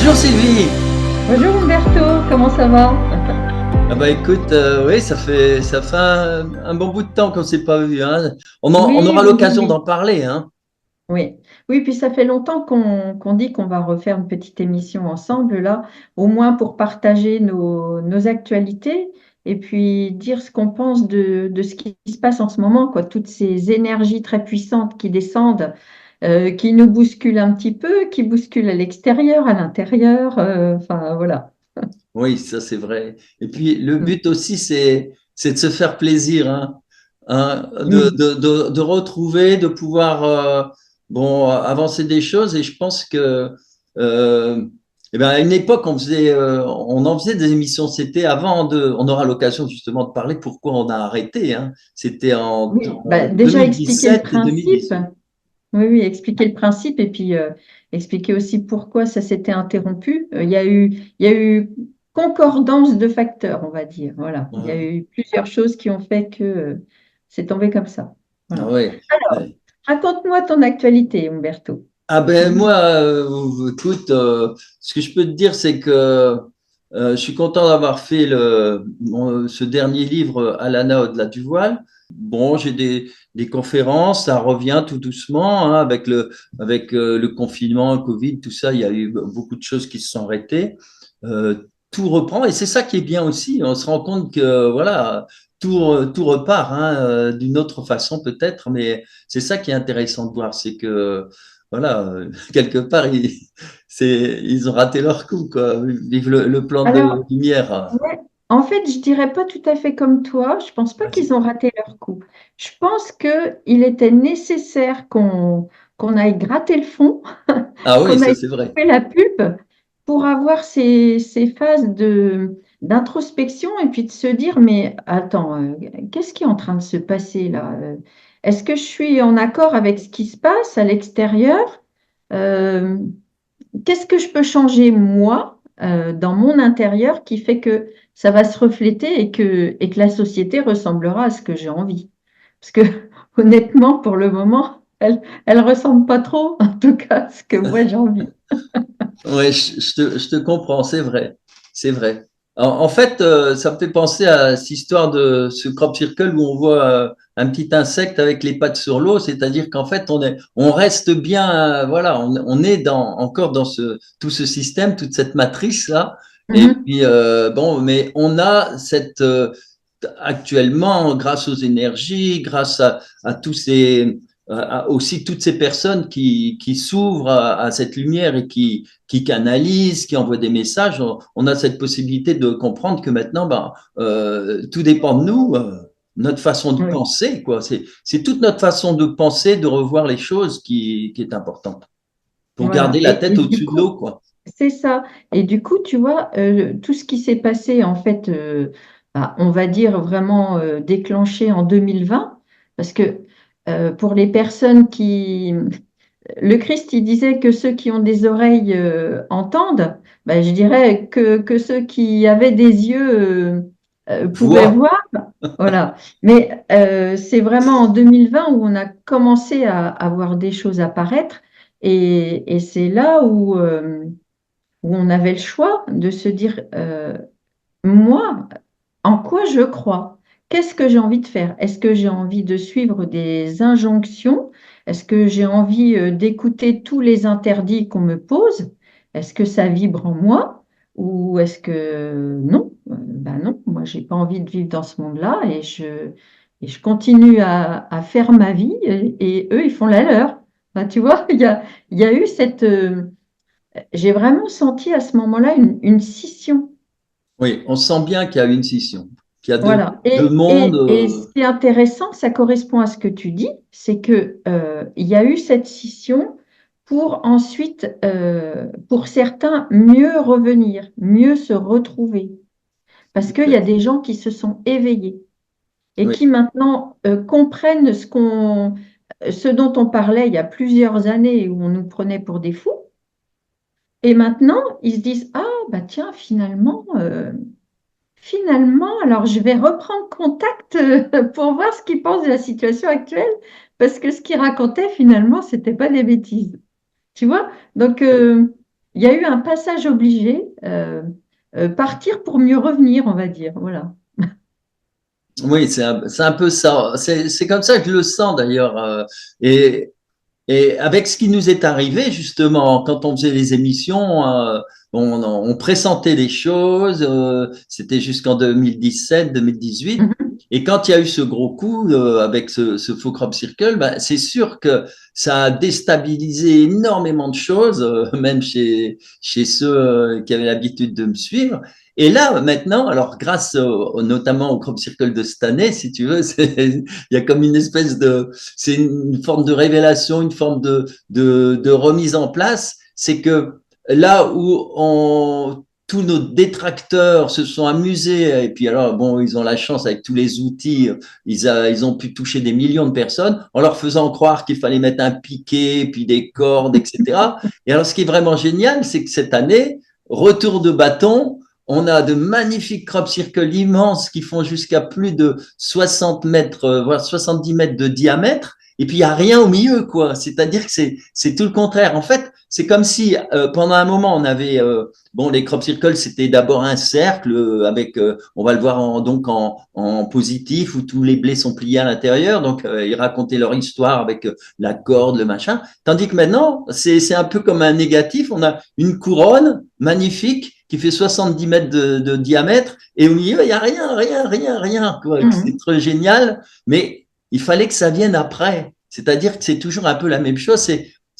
Bonjour Sylvie. Bonjour Umberto, comment ça va? Ah bah écoute, oui, ça fait un bon bout de temps qu'on ne s'est pas vu, hein. On Oui, aura oui, oui, l'occasion d'en oui. parler, hein. Oui, oui, puis ça fait longtemps qu'on dit qu'on va refaire une petite émission ensemble, là, au moins pour partager nos actualités et puis dire ce qu'on pense de ce qui se passe en ce moment, quoi. Toutes ces énergies très puissantes qui descendent, qui nous bousculent un petit peu, qui bousculent à l'extérieur, à l'intérieur, enfin voilà. Oui, ça c'est vrai. Et puis le but aussi, c'est de se faire plaisir, hein, Mm. de retrouver, de pouvoir bon, avancer des choses. Et je pense que euh, eh ben, à une époque, on en faisait des émissions. C'était on aura l'occasion justement de parler pourquoi on a arrêté, hein. C'était Oui, en bah, déjà expliquer le 2017 et principe. 2018. Oui, oui, expliquer le principe et puis expliquer aussi pourquoi ça s'était interrompu. Il y a eu concordance de facteurs, on va dire. Voilà. Il y a Ouais. eu plusieurs choses qui ont fait que c'est tombé comme ça. Ah Voilà. ouais. Alors, raconte-moi ton actualité, Umberto. Ah ben moi, écoute, ce que je peux te dire, c'est que je suis content d'avoir fait ce dernier livre, Alana au-delà du voile. Bon, j'ai des conférences, ça revient tout doucement, hein, avec le confinement, le Covid, tout ça, il y a eu beaucoup de choses qui se sont arrêtées. Tout reprend et c'est ça qui est bien aussi. On se rend compte que voilà, tout repart, hein, d'une autre façon peut-être, mais c'est ça qui est intéressant de voir, c'est que voilà, quelque part, ils ont raté leur coup, quoi. Vive le plan de Alors, lumière. ouais, en fait, je dirais pas tout à fait comme toi. Je pense pas qu'ils Vas-y. ont raté leur coup. Je pense qu'il était nécessaire qu'on aille gratter le fond, Ah oui, qu'on ça aille c'est vrai. couper la pulpe pour avoir ces phases d'introspection et puis de se dire, mais attends, qu'est-ce qui est en train de se passer là? Est-ce que je suis en accord avec ce qui se passe à l'extérieur? Euh, Qu'est-ce que je peux changer moi dans mon intérieur qui fait que ça va se refléter et que la société ressemblera à ce que j'ai envie? Parce que honnêtement, pour le moment, elle ressemble pas trop, en tout cas, à ce que moi j'ai envie. Oui, je te comprends, c'est vrai. C'est vrai. En fait, ça me fait penser à cette histoire de ce crop circle où on voit un petit insecte avec les pattes sur l'eau, c'est-à-dire qu'en fait, on reste bien, voilà, on est encore dans tout ce système, toute cette matrice-là. Et Mhm. puis, bon, mais on a actuellement, grâce aux énergies, grâce à tous aussi toutes ces personnes qui s'ouvrent à cette lumière et qui canalisent, qui envoient des messages, on a cette possibilité de comprendre que maintenant, ben, tout dépend de nous, notre façon de Oui, penser, quoi. C'est toute notre façon de penser, de revoir les choses qui est importante pour voilà. garder la tête Et du au-dessus de l'eau, coup, quoi. c'est ça. Et du coup, tu vois, tout ce qui s'est passé, en fait, bah, on va dire vraiment déclenché en 2020, parce que pour les personnes qui, le Christ, il disait que ceux qui ont des oreilles entendent. Ben, je dirais que ceux qui avaient des yeux pouvaient Vois. voir. Voilà. Mais c'est vraiment en 2020 où on a commencé à voir des choses apparaître. Et c'est là où on avait le choix de se dire, moi, en quoi je crois? Qu'est-ce que j'ai envie de faire? Est-ce que j'ai envie de suivre des injonctions? Est-ce que j'ai envie d'écouter tous les interdits qu'on me pose? Est-ce que ça vibre en moi? Ou est-ce que non? Ben non, moi j'ai pas envie de vivre dans ce monde-là et je continue à faire ma vie et eux ils font la leur. Ben, tu vois, il y a eu cette... j'ai vraiment senti à ce moment-là une scission. Oui, on sent bien qu'il y a une scission, qu'il y a Voilà. deux mondes. Et c'est intéressant, ça correspond à ce que tu dis, c'est que il y a eu cette scission pour ensuite, pour certains, mieux revenir, mieux se retrouver. Parce qu'il y a des gens qui se sont éveillés et Oui, qui maintenant comprennent ce dont on parlait il y a plusieurs années où on nous prenait pour des fous. Et maintenant, ils se disent, ah, bah tiens, finalement, alors je vais reprendre contact pour voir ce qu'il pense de la situation actuelle, parce que ce qu'il racontait finalement, c'était pas des bêtises. Tu vois? Donc, oui. il y a eu un passage obligé, partir pour mieux revenir, on va dire. Voilà. Oui, c'est un peu ça. C'est comme ça que je le sens d'ailleurs. Et, et avec ce qui nous est arrivé, justement, quand on faisait les émissions, on pressentait les choses. C'était jusqu'en 2017, 2018. Mhm. Et quand il y a eu ce gros coup avec ce faux crop circle, ben, c'est sûr que ça a déstabilisé énormément de choses, même chez ceux qui avaient l'habitude de me suivre. Et là, maintenant, alors grâce notamment au crop circle de cette année, si tu veux, il y a comme une espèce de, c'est une forme de révélation, une forme de remise en place. C'est que là où tous nos détracteurs se sont amusés, et puis alors, bon, ils ont la chance avec tous les outils, ils ont pu toucher des millions de personnes en leur faisant croire qu'il fallait mettre un piquet, puis des cordes, etc. Et alors, ce qui est vraiment génial, c'est que cette année, retour de bâton, on a de magnifiques crop circles immenses qui font jusqu'à plus de 60 mètres, voire 70 mètres de diamètre. Et puis, il n'y a rien au milieu, quoi. C'est-à-dire que c'est tout le contraire. En fait, c'est comme si pendant un moment, on avait, bon, les crop circles, c'était d'abord un cercle avec, on va le voir donc en positif, où tous les blés sont pliés à l'intérieur. Donc, ils racontaient leur histoire avec la corde, le machin. Tandis que maintenant, c'est un peu comme un négatif. On a une couronne magnifique qui fait 70 mètres de diamètre, et au milieu, il n'y a rien, rien, rien, rien, quoi. C'est Mhm. très génial, mais il fallait que ça vienne après. C'est-à-dire que c'est toujours un peu la même chose.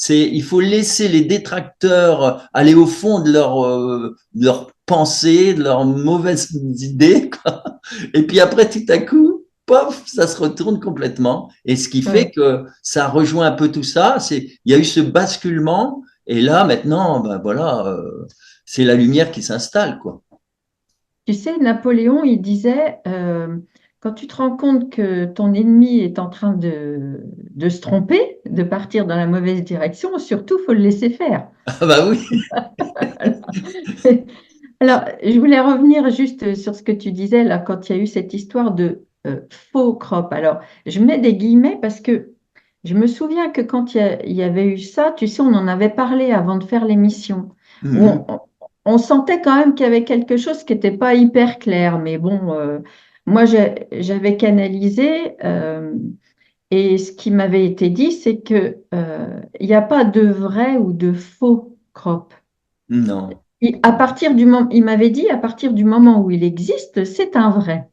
Il faut laisser les détracteurs aller au fond de leur pensée, de leurs mauvaises idées, quoi. Et puis après, tout à coup, pof, ça se retourne complètement. Et ce qui fait Ouais. que ça rejoint un peu tout ça, il y a eu ce basculement. Et là, maintenant, ben voilà, c'est la lumière qui s'installe, quoi. Tu sais, Napoléon, il disait, quand tu te rends compte que ton ennemi est en train de se tromper, de partir dans la mauvaise direction, surtout, faut le laisser faire. Ah bah oui. Alors, je voulais revenir juste sur ce que tu disais là, quand il y a eu cette histoire de faux crop. Alors, je mets des guillemets parce que je me souviens que quand il y avait eu ça, tu sais, on en avait parlé avant de faire l'émission, où Mhm. on sentait quand même qu'il y avait quelque chose qui n'était pas hyper clair. Mais bon, moi, j'avais canalisé et ce qui m'avait été dit, c'est que il n'y a pas de vrai ou de faux crop. Non, À partir du moment, il m'avait dit, à partir du moment où il existe, c'est un vrai.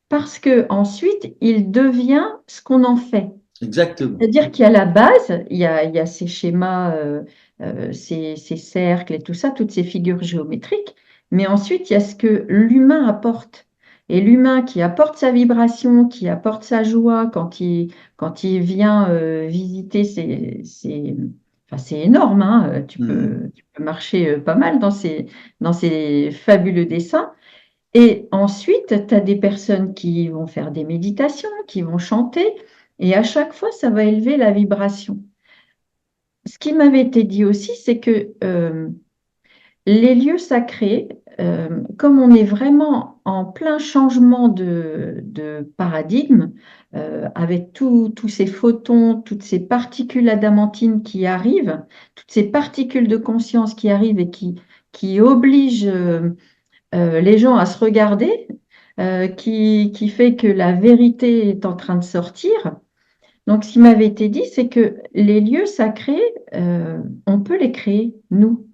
Parce que ensuite, il devient ce qu'on en fait. exactement. C'est-à-dire qu'à la base, il y a ces schémas, ces cercles et tout ça, toutes ces figures géométriques. Mais ensuite, il y a ce que l'humain apporte. Et l'humain qui apporte sa vibration, qui apporte sa joie quand il vient visiter enfin, c'est énorme, hein, Mhm. tu peux marcher pas mal dans ces fabuleux dessins. Et ensuite, tu as des personnes qui vont faire des méditations, qui vont chanter, et à chaque fois, ça va élever la vibration. Ce qui m'avait été dit aussi, c'est que les lieux sacrés, comme on est vraiment en plein changement de paradigme, avec tous ces photons, toutes ces particules adamantines qui arrivent, toutes ces particules de conscience qui arrivent et qui obligent les gens à se regarder, qui fait que la vérité est en train de sortir. Donc, ce qui m'avait été dit, c'est que les lieux sacrés, on peut les créer, nous.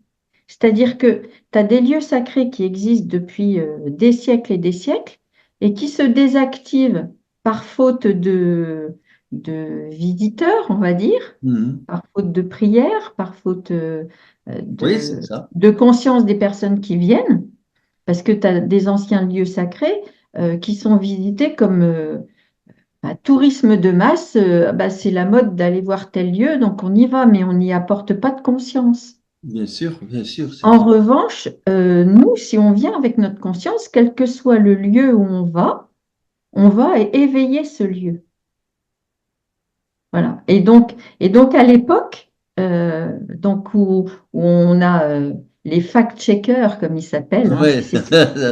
C'est-à-dire que tu as des lieux sacrés qui existent depuis des siècles et des siècles et qui se désactivent par faute de visiteurs, on va dire, Mhm. par faute de prière, par faute Oui, c'est ça. de conscience des personnes qui viennent. Parce que tu as des anciens lieux sacrés qui sont visités comme un tourisme de masse. Bah, c'est la mode d'aller voir tel lieu, donc on y va, mais on n'y apporte pas de conscience. Bien sûr, c'est En clair. revanche, nous, si on vient avec notre conscience, quel que soit le lieu où on va éveiller ce lieu. Voilà. Et donc à l'époque, donc où on a les fact-checkers, comme ils s'appellent, hein, tu Ouais. sais,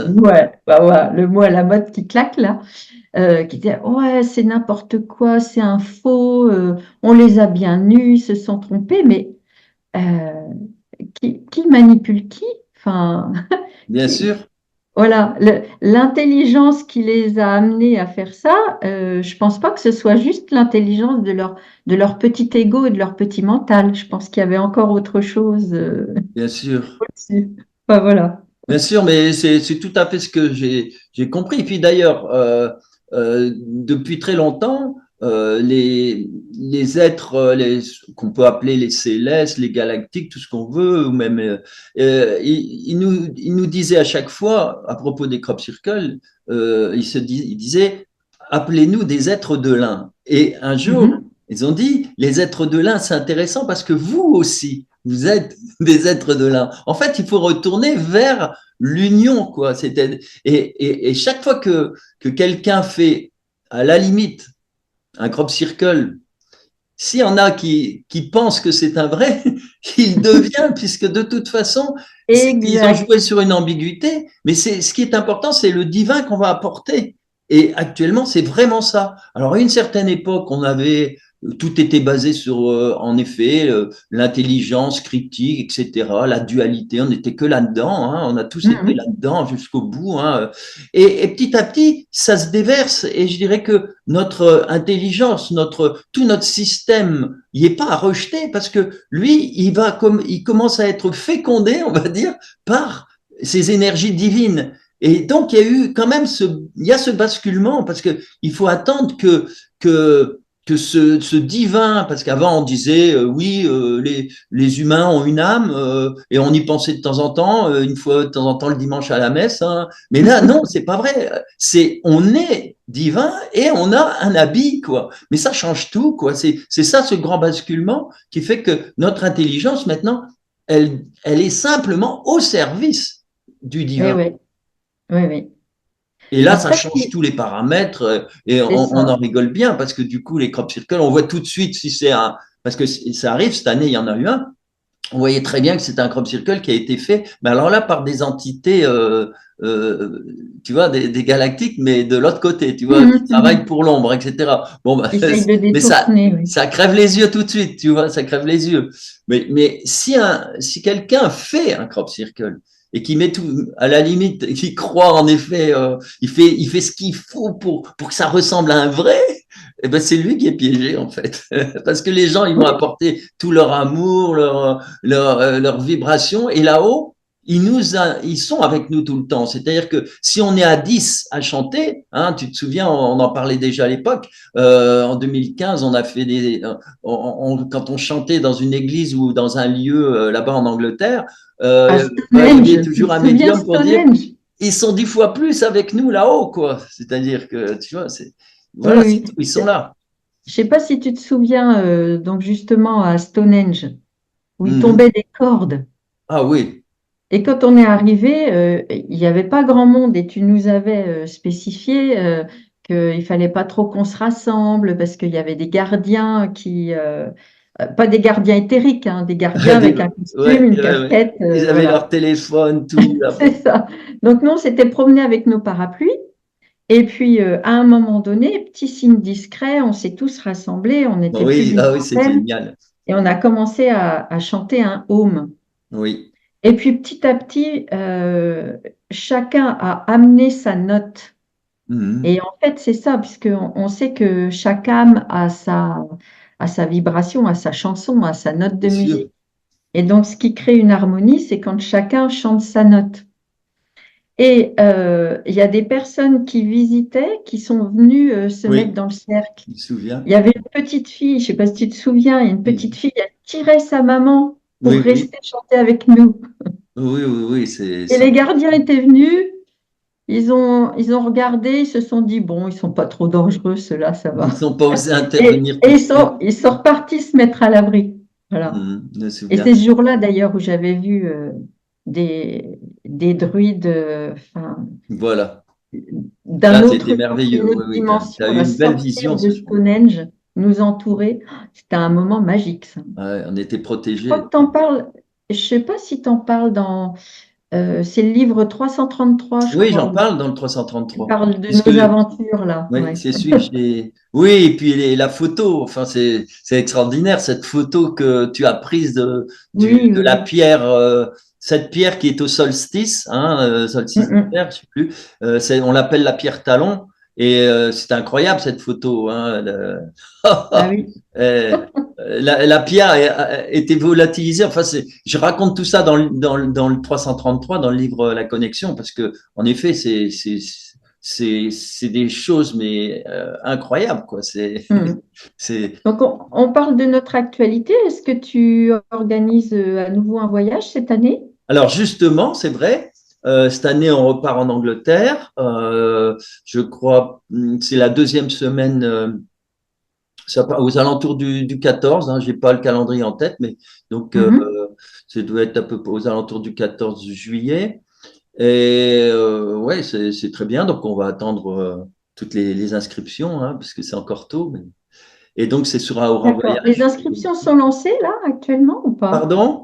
ouais, bah, voilà, le mot à la mode qui claque là, qui disaient ouais, c'est n'importe quoi, c'est un faux, on les a bien nus, ils se sont trompés, mais euh, qui manipule qui? Enfin, Bien sûr, voilà, l'intelligence qui les a amenés à faire ça, je pense pas que ce soit juste l'intelligence de leur petit ego et de leur petit mental. Je pense qu'il y avait encore autre chose bien sûr. au-dessus. Enfin, voilà. Bien sûr, mais c'est tout à fait ce que j'ai compris. Et puis d'ailleurs, depuis très longtemps, les êtres qu'on peut appeler les célestes, les galactiques, tout ce qu'on veut, ou même ils nous disaient à chaque fois à propos des crop circles, ils disaient appelez-nous des êtres de l'un. Et un jour, Mhm. ils ont dit les êtres de l'un, c'est intéressant parce que vous aussi, vous êtes des êtres de l'un. En fait, il faut retourner vers l'union, quoi. Et chaque fois que quelqu'un fait, à la limite, un crop circle, s'il y en a qui pensent que c'est un vrai, il devient, puisque de toute façon, ils ont Exact. joué sur une ambiguïté, mais ce qui est important, c'est le divin qu'on va apporter. Et actuellement, c'est vraiment ça. Alors, à une certaine époque, tout était basé sur, en effet, l'intelligence critique, etc., la dualité. On n'était que là-dedans, hein, on a tous été Mhm. là-dedans jusqu'au bout, hein. Et petit à petit, ça se déverse. Et je dirais que notre intelligence, tout notre système, il n'est pas à rejeter parce que lui, il commence à être fécondé, on va dire, par ces énergies divines. Et donc, il y a eu quand même il y a ce basculement parce que il faut attendre que ce divin, parce qu'avant on disait oui, les humains ont une âme et on y pensait de temps en temps, une fois de temps en temps le dimanche à la messe, hein. Mais là, non, c'est pas vrai. On est divin et on a un habit, quoi. Mais ça change tout, quoi. C'est ça ce grand basculement qui fait que notre intelligence maintenant, elle est simplement au service du Oui, divin. oui, oui, oui. Et là, ça Après, change tous les paramètres et c'est on en ça. rigole bien parce que du coup, les crop circles, on voit tout de suite si c'est un. Parce que ça arrive, cette année, il y en a eu un. On voyait très bien que c'était un crop circle qui a été fait, mais alors là, par des entités, euh, tu vois, des galactiques, mais de l'autre côté, tu vois, qui Mhm, travaillent mhm. pour l'ombre, etc. Bon, bah, Qui essaye de mais détourner, oui. ça crève les yeux tout de suite, tu vois, ça crève les yeux. Mais si quelqu'un fait un crop circle et qui met tout, à la limite, qui croit en effet, il fait ce qu'il faut pour que ça ressemble à un vrai, eh ben c'est lui qui est piégé en fait, parce que les gens ils vont Oui, apporter tout leur amour, leur vibration, et là-haut ils sont avec nous tout le temps. C'est-à-dire que si on est à 10 à chanter, hein, tu te souviens, on en parlait déjà à l'époque, en 2015, on a fait quand on chantait dans une église ou dans un lieu là-bas en Angleterre, à il y Stonehenge. avait Tu toujours te un souviens médium pour dire Stonehenge? ils sont 10 fois plus avec nous là-haut, quoi. C'est-à-dire que, tu vois, Oui, voilà, c'est tout, oui. ils sont là. Je sais pas si tu te souviens, donc justement à Stonehenge, où il Mhm. tombait des cordes. Ah oui, Et quand on est arrivé, il n'y avait pas grand monde et tu nous avais spécifié qu'il fallait pas trop qu'on se rassemble parce qu'il y avait des gardiens pas des gardiens éthériques, hein, des gardiens ouais, avec un costume, une ouais. casquette, Ils avaient voilà, leur téléphone, tout c'est là-bas. ça. Donc nous, on s'était promenés avec nos parapluies et puis à un moment donné, petit signe discret, on s'est tous rassemblés, on était plus Oui, d'une ah oui, c'est trentaine génial. et on a commencé à chanter un hymne. Oui. Et puis petit à petit, chacun a amené sa note. Mhm. Et en fait, c'est ça, puisqu'on on sait que chaque âme a sa vibration, a sa chanson, a sa note de Bien sûr. musique. Et donc, ce qui crée une harmonie, c'est quand chacun chante sa note. Et il y a des personnes qui visitaient, qui sont venues se mettre Oui, dans le cercle. je me souviens. Il y avait une petite fille, je ne sais pas si tu te souviens, il y a une petite Mhm. fille, elle tirait sa maman pour Oui, oui. rester chanter avec nous. Oui, oui, oui, c'est Et ça. les gardiens étaient venus. Ils ont regardé, ils se sont dit, bon, ils sont pas trop dangereux, ceux-là, ça Ils va. n'ont pas osé intervenir Et tout de suite. ils sont repartis se mettre à l'abri. Voilà. Mhm. Je me Et souviens. c'est ce jour-là, d'ailleurs, où j'avais vu des druides, enfin, Voilà. d'un Là, c'était autre temps, merveilleux. d'une Oui, autre oui, tu dimension, as eu là, une belle sortir vision de ce jour-là. Stonehenge, nous entourer. C'était un moment magique, ça. Ouais, on était Je crois protégés. que t'en parles, je sais pas si t'en parles C'est le livre 333, je Oui, crois, j'en où parle dans le tu 333. parles de Puisque, nos aventures là. oui, Ouais. c'est celui que j'ai. Oui, et puis la photo, enfin, c'est extraordinaire, cette photo que tu as prise Oui, de oui, la oui. pierre, cette pierre qui est au solstice, hein, Mm, solstice mm. d'hiver, je sais plus. On l'appelle la pierre talon, et c'est incroyable cette photo. Hein, Ah oui. Euh, la pierre a été volatilisée. Enfin, je raconte tout ça dans le 333, dans le livre La Connexion, parce que en effet, c'est des choses mais incroyables quoi. Mm. C'est Donc, on parle de notre actualité. Est-ce que tu organises à nouveau un voyage cette année? alors justement, c'est vrai. Cette année, on repart en Angleterre. Je crois, c'est la deuxième semaine. Aux alentours du 14, hein, j'ai pas le calendrier en tête, mais donc Mhm. ça doit être à peu près aux alentours du 14 juillet. Et ouais, c'est très bien. Donc on va attendre toutes les inscriptions, hein, parce que c'est encore tôt. Et donc c'est sur Aura D'accord. Les Voyage. inscriptions sont lancées là actuellement ou pas? Pardon?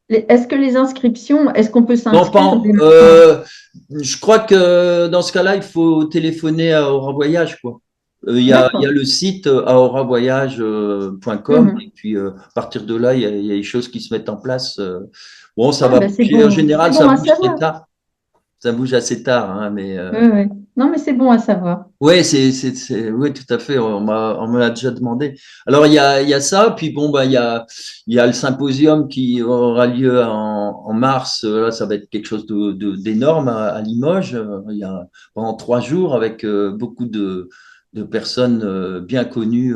Est-ce que les inscriptions, est-ce qu'on peut Non, s'inscrire dès maintenant? je crois que dans ce cas-là, il faut téléphoner à Aura Voyage, quoi. Il y a D'accord. le site auravoyage.com et Mhm. puis à partir de là, il y a des choses qui se mettent en place. Bon, ça Ah va ben bouger. En c'est général, ça bon à bouge très savoir. tard. Ça bouge assez tard, hein, mais Oui, oui. Non, mais c'est bon à savoir. ouais, ouais, tout à fait. On me l'a déjà demandé. Alors, il y a ça. Puis bon, bah, il y a le symposium qui aura lieu en mars. Là, ça va être quelque chose d'énorme à Limoges. Il y a pendant 3 jours avec beaucoup de personnes bien connues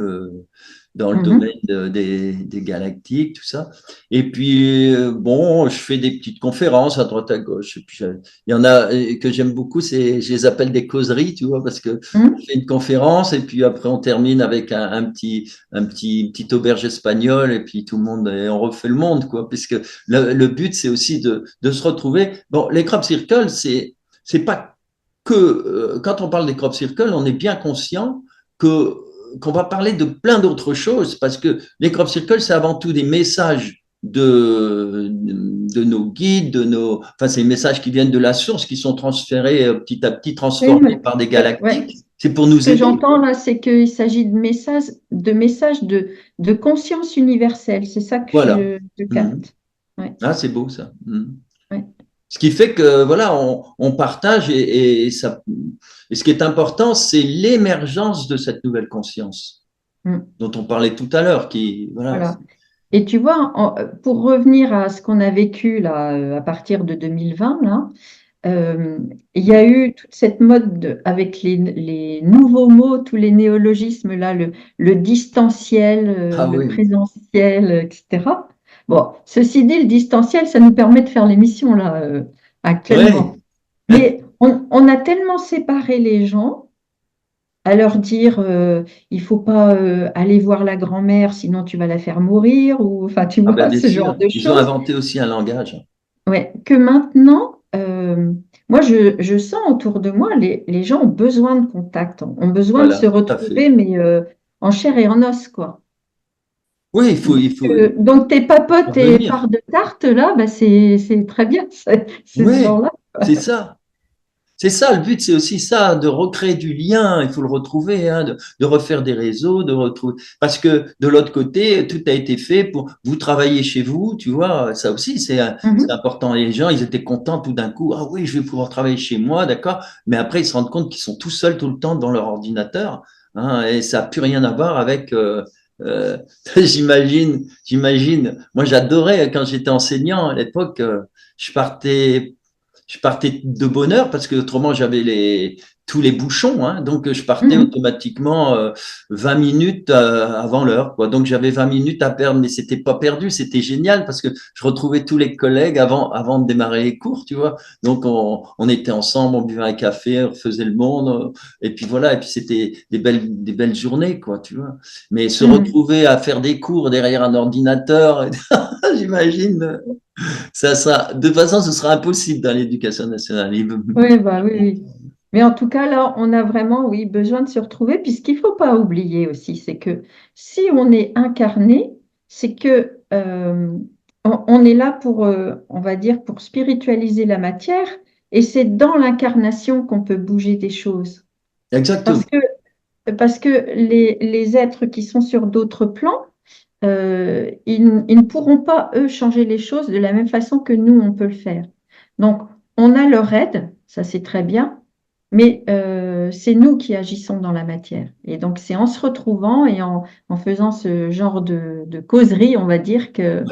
dans le domaine Mhm. des galactiques, tout ça. Et puis, bon, je fais des petites conférences à droite à gauche. Et puis, il y en a que j'aime beaucoup, je les appelle des causeries, tu vois, parce que on Mhm. fait une conférence et puis après on termine avec petit auberge espagnol et puis tout le monde, et on refait le monde, quoi, puisque le but, c'est aussi de se retrouver. Bon, les crop circles, c'est pas que, quand on parle des crop circles, on est bien conscient que qu'on va parler de plein d'autres choses parce que les crop circles, c'est avant tout des messages de nos guides, enfin, c'est des messages qui viennent de la source, qui sont transférés petit à petit, Oui, transformés mais par des ouais. galactiques. C'est pour Ce nous que aider, j'entends quoi. là, c'est qu'il s'agit de messages de conscience universelle. C'est ça que Voilà. je Mhm. capte. Ouais, Ah, c'est beau ça. Mhm. ouais. Ce qui fait que voilà, on partage et ce qui est important, c'est l'émergence de cette nouvelle conscience Mm. dont on parlait tout à l'heure, qui voilà. Voilà. Et tu vois, pour revenir à ce qu'on a vécu là, à partir de 2020, là, euh, il y a eu toute cette mode avec les nouveaux mots, tous les néologismes, là, le distanciel, Ah le oui, présentiel, etc. Bon, ceci dit, le distanciel, ça nous permet de faire l'émission là, ouais. actuellement. Mais on a tellement séparé les gens à leur dire il faut pas aller voir la grand-mère, sinon tu vas la faire mourir, ou enfin, tu Ah ben vois, bien ce genre sûr, de ils ont choses. inventé aussi un langage. Ouais, que maintenant, moi, je sens autour de moi, les gens ont besoin de contact, ont besoin de se Voilà, tout à fait. retrouver, mais en chair et en os, quoi. Oui, Donc, il faut donc tes papotes et revenir. parts de tarte, là, bah, c'est très bien, c'est ce Oui, genre-là. c'est ça. C'est ça, le but, c'est aussi ça, de recréer du lien, il faut le retrouver, hein, de refaire des réseaux, de retrouver. Parce que de l'autre côté, tout a été fait pour vous travailler chez vous, tu vois, ça aussi, c'est Mhm. important. Et les gens, ils étaient contents tout d'un coup, ah oui, je vais pouvoir travailler chez moi, d'accord, mais après, ils se rendent compte qu'ils sont tout seuls tout le temps dans leur ordinateur, hein, et ça n'a plus rien à voir avec. Euh, j'imagine. Moi, j'adorais quand j'étais enseignant à l'époque, je partais je partais de bonne heure parce que autrement j'avais tous les bouchons, hein, donc je partais Mhm. automatiquement 20 minutes avant l'heure, quoi. Donc j'avais 20 minutes à perdre, mais c'était pas perdu, c'était génial parce que je retrouvais tous les collègues avant de démarrer les cours, tu vois. Donc on était ensemble, on buvait un café, on faisait le monde, et puis voilà, et puis c'était des belles journées, quoi, tu vois. Mais se Mhm. retrouver à faire des cours derrière un ordinateur, j'imagine. De toute façon, ce sera impossible dans l'éducation nationale. Oui, bah oui, oui. Mais en tout cas, là, on a vraiment, oui, besoin de se retrouver. Puis ce qu'il ne faut pas oublier aussi, c'est que si on est incarné, c'est que on est là pour, on va dire, pour spiritualiser la matière, et c'est dans l'incarnation qu'on peut bouger des choses. Parce Exactement. que, parce que les êtres qui sont sur d'autres plans, ils ne pourront pas, eux, changer les choses de la même façon que nous, on peut le faire. Donc, on a leur aide, ça c'est très bien, mais c'est nous qui agissons dans la matière. Et donc, c'est en se retrouvant et en faisant ce genre de causerie, on va dire, que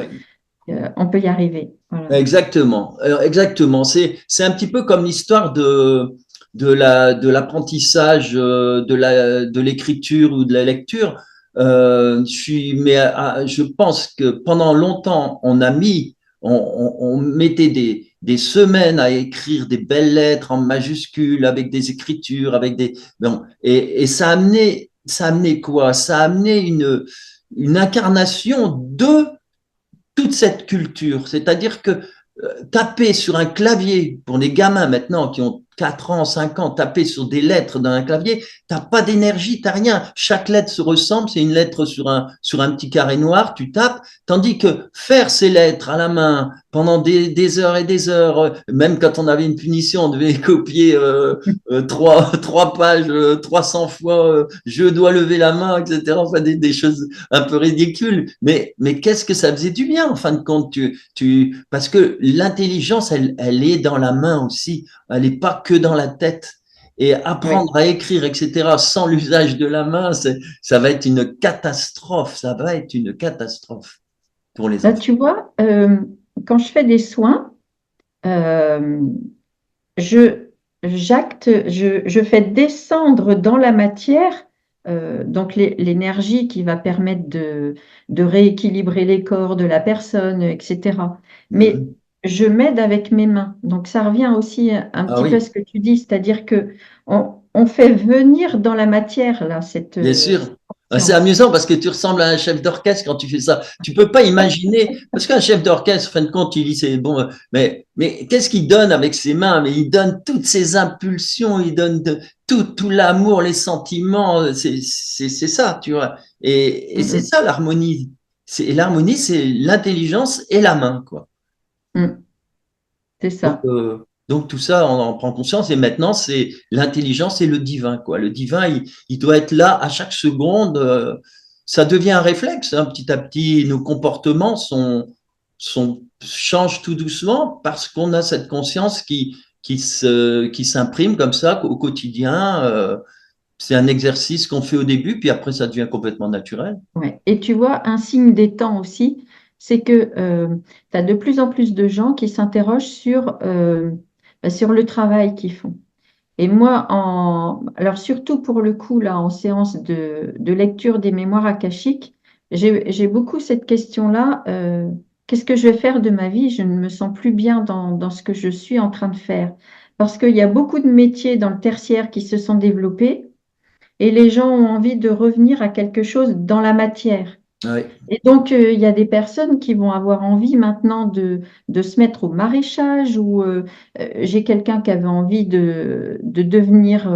Ouais. on peut y arriver. Voilà. Exactement. Exactement. C'est un petit peu comme l'histoire de l'apprentissage de l'écriture ou de la lecture. Je pense que pendant longtemps, on mettait des semaines à écrire des belles lettres en majuscules avec des écritures, bon, et ça a amené quoi? Ça a amené une incarnation de toute cette culture. C'est-à-dire que taper sur un clavier, pour les gamins maintenant qui ont 4 ans, 5 ans, taper sur des lettres dans un clavier, t'as pas d'énergie, t'as rien. Chaque lettre se ressemble, c'est une lettre sur un petit carré noir, tu tapes. Tandis que faire ces lettres à la main pendant des heures et des heures, même quand on avait une punition, on devait copier trois pages 300 fois, je dois lever la main, etc. Enfin, des choses un peu ridicule, mais qu'est-ce que ça faisait du bien en fin de compte, parce que l'intelligence, elle est dans la main aussi, elle n'est pas que dans la tête. Et Oui. apprendre à écrire, etc., sans l'usage de la main, ça va être une catastrophe, ça va être une catastrophe pour les Là, enfants. tu vois, quand je fais des soins, euh, je, je fais descendre dans la matière donc l'énergie qui va permettre de rééquilibrer les corps de la personne, etc. Mais Mhm. je m'aide avec mes mains. Donc ça revient aussi un Ah petit peu à oui, ce que tu dis, c'est-à-dire que on fait venir dans la matière là bien cette sûr. C'est conscience. amusant parce que tu ressembles à un chef d'orchestre quand tu fais ça. Tu peux pas imaginer, parce qu'un chef d'orchestre, en fin de compte, il dit c'est bon, mais qu'est-ce qu'il donne avec ses mains? Mais il donne toutes ses impulsions, il donne tout l'amour, les sentiments, c'est ça, tu vois. Et c'est Mm, ça l'harmonie. Et l'harmonie, c'est l'intelligence et la main, quoi. mm, mm. C'est Donc, ça. donc tout ça, on en prend conscience et maintenant, c'est l'intelligence et le divin, quoi. Le divin, il doit être là à chaque seconde. Ça devient un réflexe, hein. Petit à petit, nos comportements changent tout doucement parce qu'on a cette conscience qui s'imprime comme ça au quotidien. C'est un exercice qu'on fait au début, puis après, ça devient complètement naturel. Ouais. Et tu vois, un signe des temps aussi, c'est que tu as de plus en plus de gens qui s'interrogent sur le travail qu'ils font. Et moi, alors surtout pour le coup, là, en séance de lecture des mémoires akashiques, j'ai beaucoup cette question-là. Qu'est-ce que je vais faire de ma vie? Je ne me sens plus bien dans ce que je suis en train de faire. Parce qu'il y a beaucoup de métiers dans le tertiaire qui se sont développés et les gens ont envie de revenir à quelque chose dans la matière. Oui, Et donc, il y a des personnes qui vont avoir envie maintenant de se mettre au maraîchage ou j'ai quelqu'un qui avait envie de devenir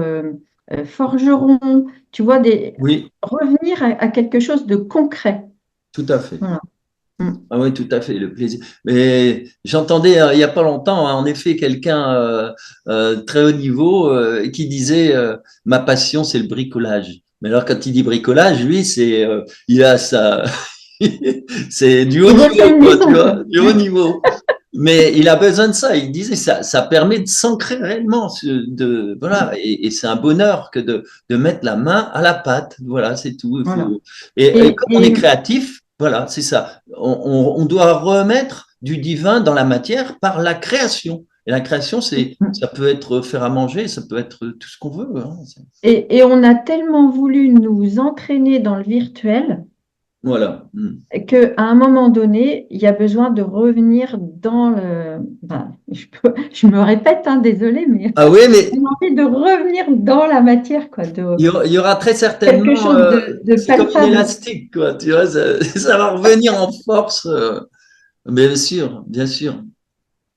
forgeron, tu vois, oui, revenir à quelque chose de concret. tout à fait. Voilà. Mm. Ah oui, tout à fait, le plaisir. Mais j'entendais il n'y a pas longtemps, hein, en effet, quelqu'un très haut niveau qui disait ma passion, c'est le bricolage. Mais alors, quand il dit bricolage, lui, il a ça, c'est du haut Il refait niveau, une quoi, tu maison, vois, quoi. du haut niveau. Mais il a besoin de ça. Il disait ça permet de s'ancrer réellement, voilà, et c'est un bonheur que de mettre la main à la pâte. Voilà, c'est tout. Voilà. Et Et, comme on est et, créatif, voilà, c'est ça. On doit remettre du divin dans la matière par la création. Et la création, ça peut être faire à manger, ça peut être tout ce qu'on veut, hein. et on a tellement voulu nous entraîner dans le virtuel Voilà. Mm. qu'à un moment donné, il y a besoin de revenir dans le... ben, je me répète, hein, désolée, mais Ah oui, mais on a envie de revenir dans la matière, quoi, de il y aura très quelque certainement, chose de c'est comme une palpable. élastique, quoi, tu vois, ça va revenir en force. Bien sûr, bien sûr.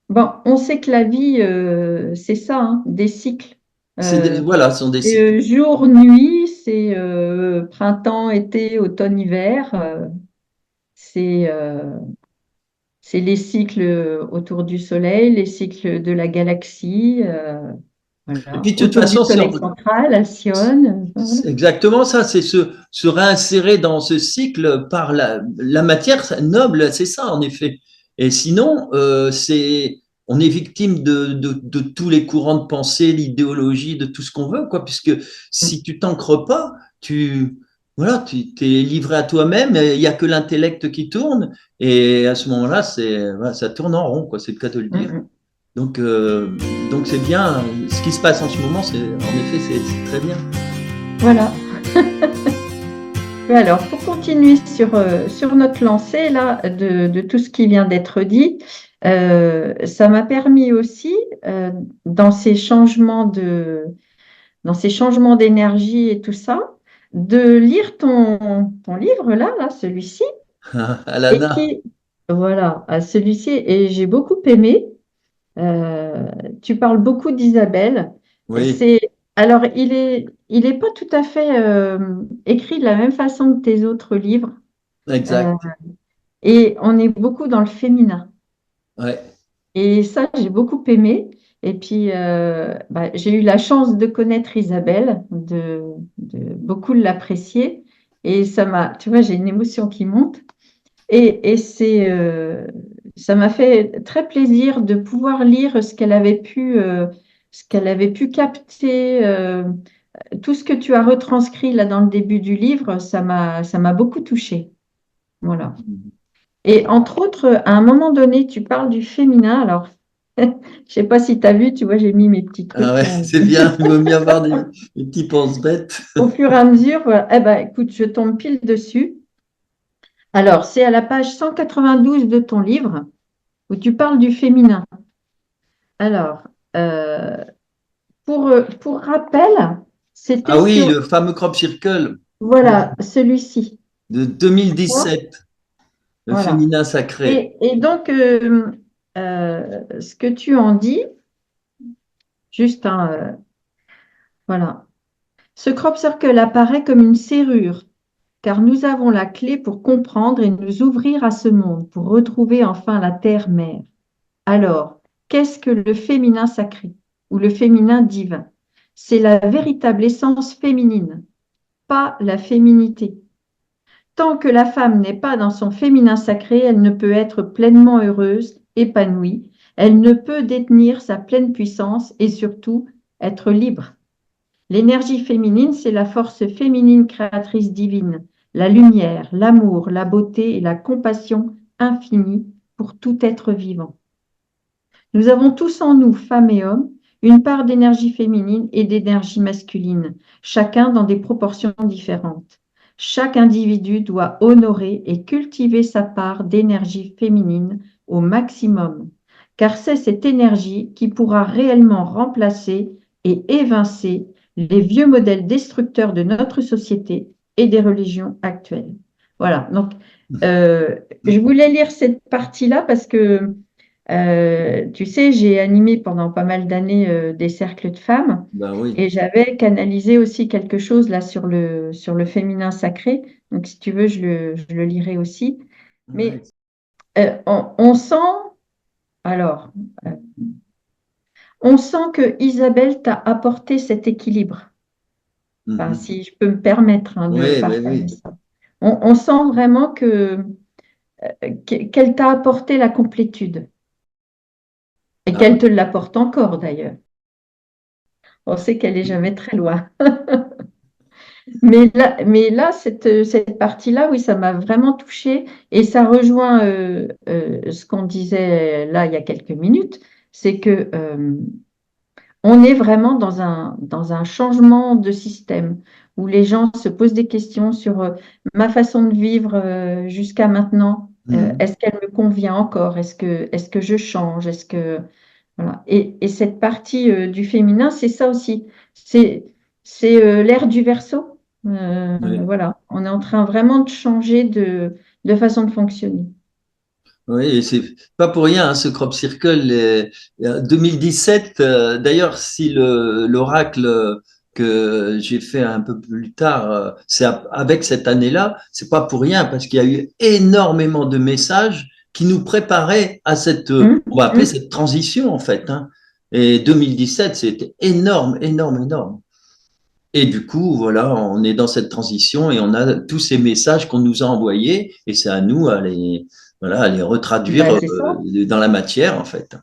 Bon, on sait que la vie, c'est ça, hein, des cycles. Euh, Voilà, ce sont des c'est cycles. jour, nuit, c'est printemps, été, automne, hiver. C'est c'est les cycles autour du Soleil, les cycles de la galaxie, Et voilà, puis, de toute autour du façon, Soleil central, Alcyone. Voilà. c'est exactement ça, c'est se réinsérer dans ce cycle par la matière noble, c'est ça en effet. Et sinon, on est victime de tous les courants de pensée, l'idéologie, de tout ce qu'on veut, quoi, puisque si tu t'ancres pas, voilà, tu t'es livré à toi-même, il n'y a que l'intellect qui tourne, et à ce moment-là, voilà, ça tourne en rond, quoi, c'est le cas de le dire. Mm. Donc, donc c'est bien, ce qui se passe en ce moment, en effet, c'est très bien. Voilà. Mais alors, pour continuer sur notre lancée là, de tout ce qui vient d'être dit, ça m'a permis aussi, euh, dans ces changements dans ces changements d'énergie et tout ça, de lire ton livre là, celui-ci, et Alana, voilà, celui-ci, et j'ai beaucoup aimé. Tu parles beaucoup d'Isabelle. oui, C'est, alors, il est pas tout à fait écrit de la même façon que tes autres livres. Euh, exact. et on est beaucoup dans le féminin. Ouais. Et ça, j'ai beaucoup aimé. Et puis, j'ai eu la chance de connaître Isabelle, de beaucoup l'apprécier. Et ça m'a, tu vois, j'ai une émotion qui monte. Et ça m'a fait très plaisir de pouvoir lire ce qu'elle avait pu capter, tout ce que tu as retranscrit là dans le début du livre, ça m'a beaucoup touchée. Voilà. Et entre autres, à un moment donné, tu parles du féminin. Alors, je sais pas si tu as vu, tu vois, j'ai mis mes petits Ah trucs ouais, là. c'est bien, il vaut mieux avoir des petits pense-bêtes. Au fur et à mesure, voilà. Eh ben, écoute, je tombe pile dessus. Alors, c'est à la page 192 de ton livre où tu parles du féminin. Alors, euh, pour rappel, c'était Ah oui, sur, le fameux crop circle voilà, celui-ci. de Quoi. 2017, le Voilà. féminin sacré. Et donc, ce que tu en dis, juste voilà. Ce crop circle apparaît comme une serrure, car nous avons la clé pour comprendre et nous ouvrir à ce monde, pour retrouver enfin la terre-mère. Alors, qu'est-ce que le féminin sacré ou le féminin divin? C'est la véritable essence féminine, pas la féminité. Tant que la femme n'est pas dans son féminin sacré, elle ne peut être pleinement heureuse, épanouie, elle ne peut détenir sa pleine puissance et surtout être libre. L'énergie féminine, c'est la force féminine créatrice divine, la lumière, l'amour, la beauté et la compassion infinie pour tout être vivant. Nous avons tous en nous, femmes et hommes, une part d'énergie féminine et d'énergie masculine, chacun dans des proportions différentes. Chaque individu doit honorer et cultiver sa part d'énergie féminine au maximum, car c'est cette énergie qui pourra réellement remplacer et évincer les vieux modèles destructeurs de notre société et des religions actuelles. Voilà, donc je voulais lire cette partie-là parce que tu sais, j'ai animé pendant pas mal d'années des cercles de femmes Ben oui. et j'avais canalisé aussi quelque chose là sur le féminin sacré. Donc, si tu veux, je le lirai aussi. Ouais. Mais on sent, alors, euh, on sent que Isabelle t'a apporté cet équilibre. Enfin, Mhm. si je peux me permettre hein, de Oui, oui, partager oui. ça. On sent vraiment qu'elle t'a apporté la complétude et Ah qu'elle oui. te l'apporte encore d'ailleurs. On sait qu'elle est jamais très loin. Mais là cette partie-là, oui, ça m'a vraiment touchée et ça rejoint ce qu'on disait là il y a quelques minutes, c'est que on est vraiment dans un changement de système où les gens se posent des questions sur ma façon de vivre jusqu'à maintenant. Mhm. Est-ce qu'elle me convient encore? Est-ce que je change? Voilà. Et cette partie du féminin, c'est ça aussi. C'est l'ère du verso. Oui. Voilà. On est en train vraiment de changer de façon de fonctionner. Oui, et c'est pas pour rien, hein, ce crop circle. 2017, d'ailleurs, si l'oracle que j'ai fait un peu plus tard, c'est avec cette année-là, c'est pas pour rien, parce qu'il y a eu énormément de messages qui nous préparait à cette, hum, on va appeler hum. cette transition en fait, hein. Et 2017, c'était énorme, énorme, énorme. Et du coup, voilà, on est dans cette transition et on a tous ces messages qu'on nous a envoyés et c'est à nous à les, voilà, à les retraduire Bah, c'est ça. dans la matière en fait.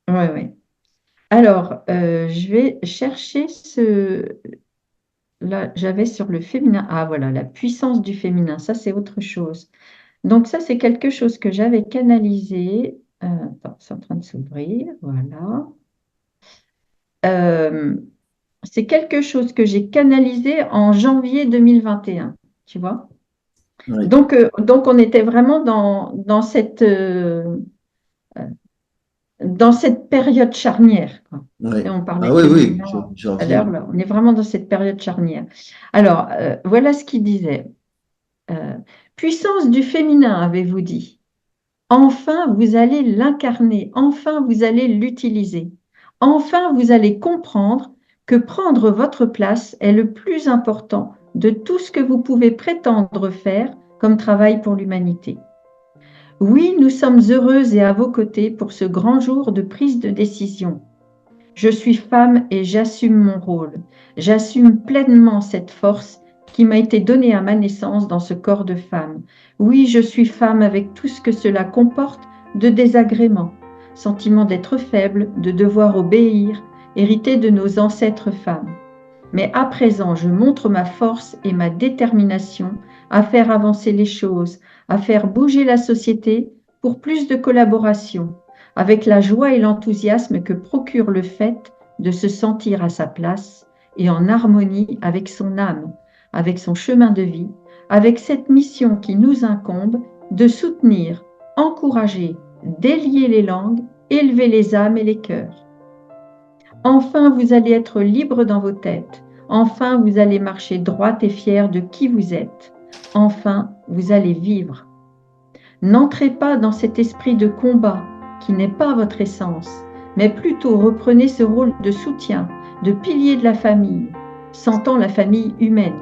Ouais, ouais. Alors, je vais chercher ce. Là, j'avais sur le féminin. Ah, voilà, la puissance du féminin. Ça, c'est autre chose. Donc, ça, c'est quelque chose que j'avais canalisé. Attends, c'est en train de s'ouvrir. Voilà. Euh, c'est quelque chose que j'ai canalisé en janvier 2021. Tu vois? Oui, Donc, on était vraiment dans cette période charnière, quoi. oui. Et on parlait Ah de oui, oui, féminin tout à l'heure, janvier. là. On est vraiment dans cette période charnière. Alors, voilà ce qu'il disait. Euh, Puissance du féminin, avez-vous dit. Enfin, vous allez l'incarner. Enfin, vous allez l'utiliser. Enfin, vous allez comprendre que prendre votre place est le plus important de tout ce que vous pouvez prétendre faire comme travail pour l'humanité. Oui, nous sommes heureuses et à vos côtés pour ce grand jour de prise de décision. Je suis femme et j'assume mon rôle. J'assume pleinement cette force qui m'a été donnée à ma naissance dans ce corps de femme. Oui, je suis femme avec tout ce que cela comporte de désagréments, sentiment d'être faible, de devoir obéir, hérité de nos ancêtres femmes. Mais à présent, je montre ma force et ma détermination à faire avancer les choses, à faire bouger la société pour plus de collaboration, avec la joie et l'enthousiasme que procure le fait de se sentir à sa place et en harmonie avec son âme, avec son chemin de vie, avec cette mission qui nous incombe de soutenir, encourager, délier les langues, élever les âmes et les cœurs. Enfin, vous allez être libre dans vos têtes. Enfin, vous allez marcher droite et fière de qui vous êtes. Enfin, vous allez vivre. N'entrez pas dans cet esprit de combat qui n'est pas votre essence, mais plutôt reprenez ce rôle de soutien, de pilier de la famille, sentant la famille humaine.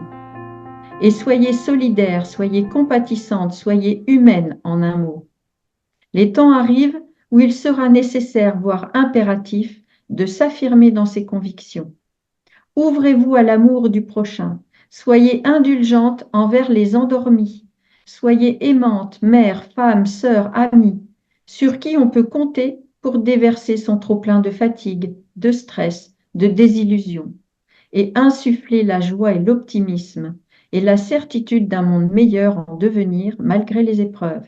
Et soyez solidaires, soyez compatissantes, soyez humaines en un mot. Les temps arrivent où il sera nécessaire, voire impératif, de s'affirmer dans ses convictions. Ouvrez-vous à l'amour du prochain. Soyez indulgente envers les endormis. Soyez aimante, mère, femme, sœur, amie, sur qui on peut compter pour déverser son trop-plein de fatigue, de stress, de désillusion, et insuffler la joie et l'optimisme et la certitude d'un monde meilleur en devenir malgré les épreuves.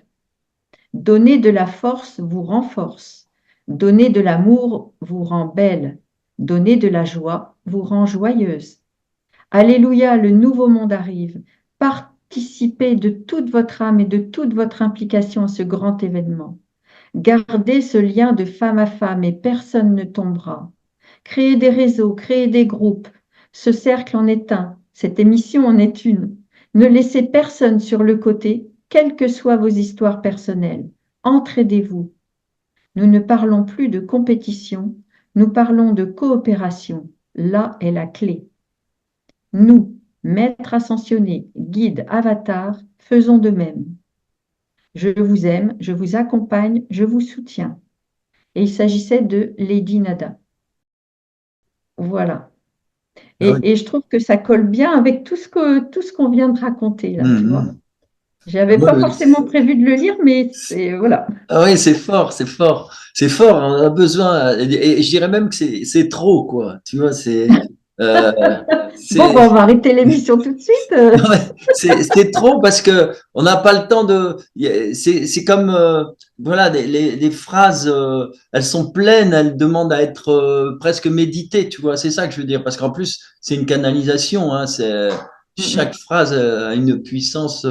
Donner de la force vous renforce. Donner de l'amour vous rend belle. Donner de la joie vous rend joyeuse. Alléluia, le nouveau monde arrive. Participez de toute votre âme et de toute votre implication à ce grand événement. Gardez ce lien de femme à femme et personne ne tombera. Créez des réseaux, créez des groupes. Ce cercle en est un, cette émission en est une. Ne laissez personne sur le côté, quelles que soient vos histoires personnelles. Entraidez-vous. Nous ne parlons plus de compétition, nous parlons de coopération. Là est la clé. Nous, maîtres ascensionnés, guides, avatars, faisons de même. Je vous aime, je vous accompagne, je vous soutiens. Et il s'agissait de Lady Nada. Voilà. Ah oui. Et je trouve que ça colle bien avec tout ce qu'on vient de raconter là, tu vois. Mhm. Ah J'avais oui, pas oui. forcément prévu de le lire, mais c'est voilà. Ah oui, c'est fort, c'est fort. C'est fort, on a besoin. Et je dirais même que c'est trop, quoi. Tu vois, euh, Bon, c'est, ben, on va arrêter l'émission tout de suite. ouais, c'est trop parce que on n'a pas le temps de. C'est comme, voilà, les phrases, elles sont pleines, elles demandent à être presque méditées, tu vois. C'est ça que je veux dire. Parce qu'en plus, c'est une canalisation, hein, chaque phrase a une puissance.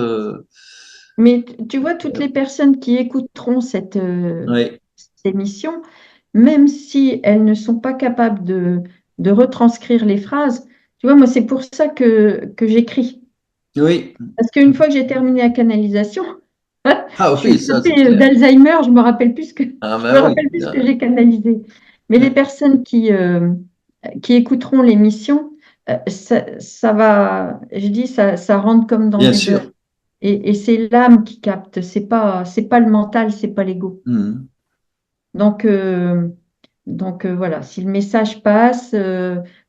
Mais tu vois, toutes les personnes qui écouteront Ouais. cette émission, même si elles ne sont pas capables de retranscrire les phrases, tu vois, moi, c'est pour ça que j'écris. Oui. Parce qu'une fois que j'ai terminé la canalisation, Ah je suis oui, ça, c'est tapée clair. d'Alzheimer, je me rappelle plus Ah je me ben oui. rappelle plus ce que j'ai canalisé. Mais les personnes qui écouteront l'émission, ça va, je dis, ça rentre comme dans Bien du beurre. sûr, Et c'est l'âme qui capte, c'est pas le mental, c'est pas l'ego. Mhm. Donc, voilà, si le message passe,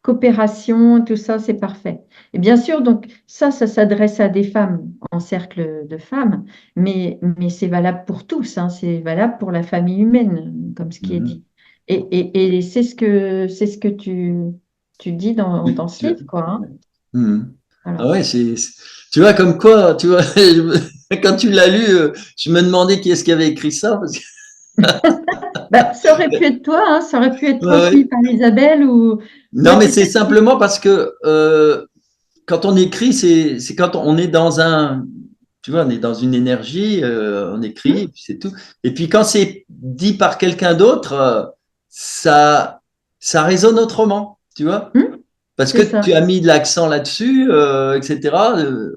coopération, tout ça, c'est parfait. Et bien sûr, donc ça s'adresse à des femmes, en cercle de femmes, mais c'est valable pour tous, hein, c'est valable pour la famille humaine, comme ce qui est Mhm. dit. Et c'est ce que tu dis Oui, dans ce livre, quoi, hein. Mhm. Ah Voilà. ouais, tu vois, comme quoi, tu vois, quand tu l'as lu, je me demandais qui est-ce qui avait écrit ça. Bah, ça aurait pu être toi, hein, ça aurait pu être Ouais, transmis ouais. par Isabelle ou Non, moi mais c'est peut-être. simplement parce que quand on écrit, c'est quand on est dans un, tu vois, on est dans une énergie, on écrit, et Hmm, puis c'est tout. Et puis quand c'est dit par quelqu'un d'autre, ça, ça résonne autrement, tu vois, hmm, parce que c'est tu ça. as mis de l'accent là-dessus, etc.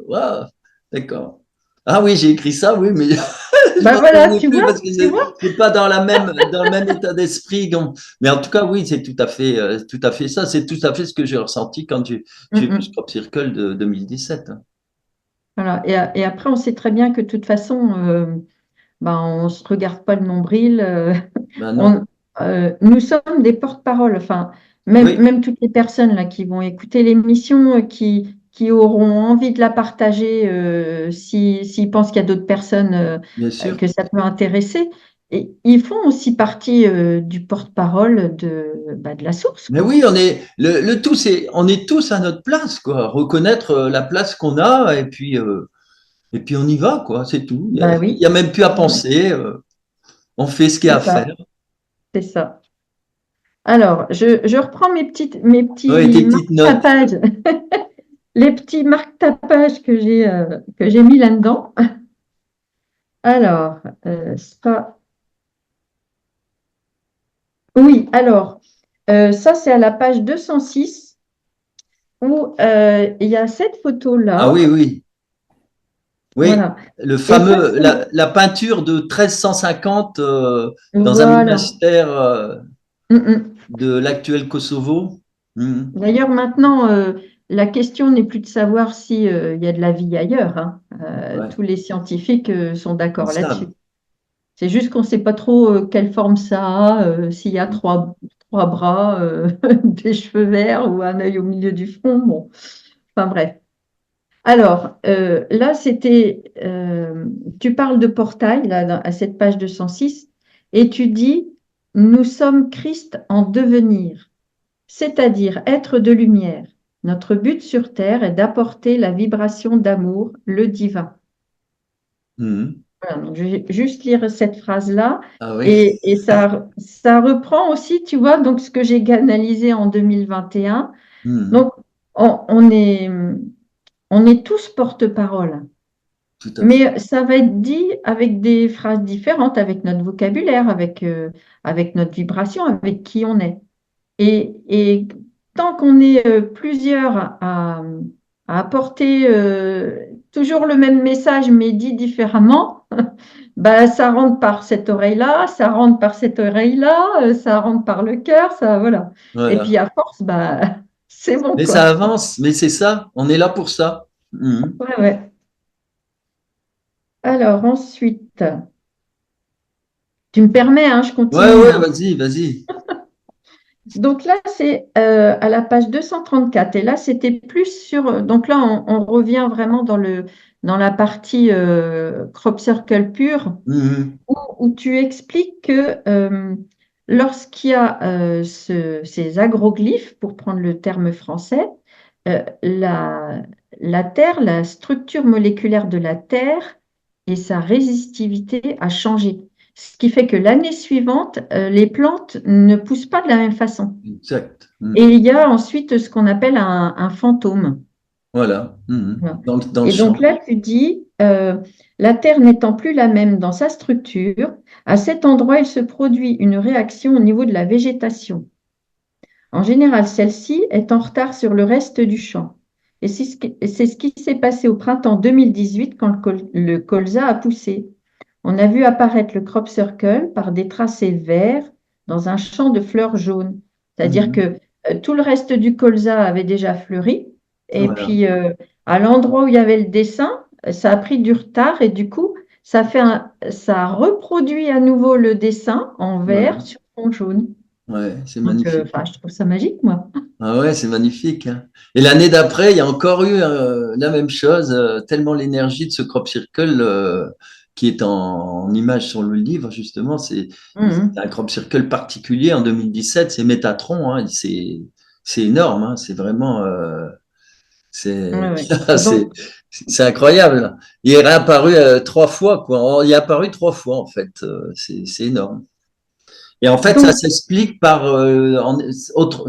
Waouh, d'accord. Ah oui, j'ai écrit ça, oui, mais je Bah m'en voilà, souvenais plus parce que tu vois. c'est pas dans le même état d'esprit. Mais en tout cas, oui, c'est tout à fait ça. C'est tout à fait ce que j'ai ressenti quand Hmm, j'ai vu ce hmm. Crop Circle de 2017. Voilà. Et après, on sait très bien que de toute façon, ben, on ne se regarde pas le nombril. Ben non. On, nous sommes des porte-parole. Enfin, Oui, même toutes les personnes là, qui vont écouter l'émission, qui auront envie de la partager, s'ils pensent qu'il y a d'autres personnes bien sûr. que ça peut intéresser. Et ils font aussi partie du porte-parole de la source, Mais quoi. oui, on est le tout, c'est on est tous à notre place, quoi. Reconnaître la place qu'on a et puis on y va, quoi. C'est tout. Bah Il oui, y a même plus à ouais, penser. On fait ce qu'il y a c'est à ça, faire. c'est ça. Alors, je reprends mes Oui, tes petits petites notes. marque-pages, les petits marque-pages que j'ai mis là-dedans. Alors, ça, oui, alors, ça, c'est à la page 206 où il y a cette Ah photo-là. oui, oui. Oui, Voilà. le Et ça, fameux, la peinture de 1350 dans un voilà. monastère Mm, mm. de l'actuel Kosovo. Mhm. D'ailleurs, maintenant, la question n'est plus de savoir si, il y a de la vie ailleurs, hein. Ouais, Tous les scientifiques sont ils d'accord là-dessus. savent. C'est juste qu'on ne sait pas trop quelle forme ça a, s'il y a trois bras, des cheveux verts ou un œil au milieu du front. Bon, enfin bref. Alors, là, tu parles de portail, là, à cette page 206, et tu dis, nous sommes Christ en devenir, c'est-à-dire être de lumière. Notre but sur Terre est d'apporter la vibration d'amour, le divin. Mhm. Voilà, donc je vais juste lire cette phrase-là Ah oui. et ça reprend aussi, tu vois, donc ce que j'ai analysé en 2021. Mhm. Donc, on, on est tous porte-parole, Tout à fait. mais ça va être dit avec des phrases différentes, avec notre vocabulaire, avec notre vibration, avec qui on est. Et tant qu'on est plusieurs à apporter toujours le même message, mais dit différemment, bah, ça rentre par cette oreille-là, ça rentre par cette oreille-là, ça rentre par le cœur, ça, voilà. Et puis Voilà. à force, bah, c'est bon, Mais ça quoi. avance, mais c'est ça. On est là pour ça. Mhm. Ouais, ouais. Alors ensuite, tu me permets, hein, je Ouais, continue, ouais, hein. vas-y, vas-y. Donc là, c'est à la page 234. Et là, c'était plus sur. Donc là, on revient vraiment dans la partie crop circle pure, Mhm. où tu expliques que lorsqu'il y a ces agroglyphes, pour prendre le terme français, euh, la, la Terre, la structure moléculaire de la Terre et sa résistivité a changé. Ce qui fait que l'année suivante, les plantes ne poussent pas de la même façon. Exact. Et Mhm. il y a ensuite ce qu'on appelle un fantôme. Voilà. Mhm. Voilà. Dans le Et donc champ. là, tu dis, la Terre n'étant plus la même dans sa structure, à cet endroit, il se produit une réaction au niveau de la végétation. En général, celle-ci est en retard sur le reste du champ. Et c'est ce qui s'est passé au printemps 2018 quand le colza a poussé. On a vu apparaître le crop circle par des tracés verts dans un champ de fleurs jaunes. C'est-à-dire Mhm. que tout le reste du colza avait déjà fleuri. Et Voilà. puis, à l'endroit où il y avait le dessin, ça a pris du retard et du coup, ça a reproduit à nouveau le dessin en vert Ouais, sur fond jaune. ouais, c'est Donc, magnifique. enfin, je trouve ça magique, moi. Ah ouais, c'est magnifique, hein. Et l'année d'après, il y a encore eu la même chose, tellement l'énergie de ce crop circle qui est en image sur le livre, justement, c'est Mhm. un crop circle particulier en 2017, c'est Métatron, hein, c'est énorme, hein, c'est vraiment Ouais, c'est ouais. c'est Donc, c'est incroyable. Il est réapparu 3 fois, quoi. Il est apparu 3 fois, en fait. C'est énorme. Et en fait, ça donc, s'explique par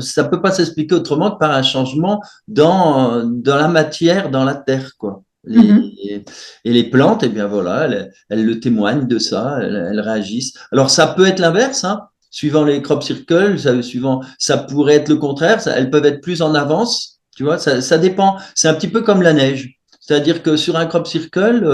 ça peut pas s'expliquer autrement que par un changement dans la matière, dans la terre, quoi. mhm, Et les plantes, eh bien voilà, elles le témoignent de ça, elles réagissent. Alors ça peut être l'inverse, hein, suivant les crop circles, ça pourrait être le contraire, elles peuvent être plus en avance, tu vois, ça dépend. C'est un petit peu comme la neige. C'est-à-dire que sur un crop circle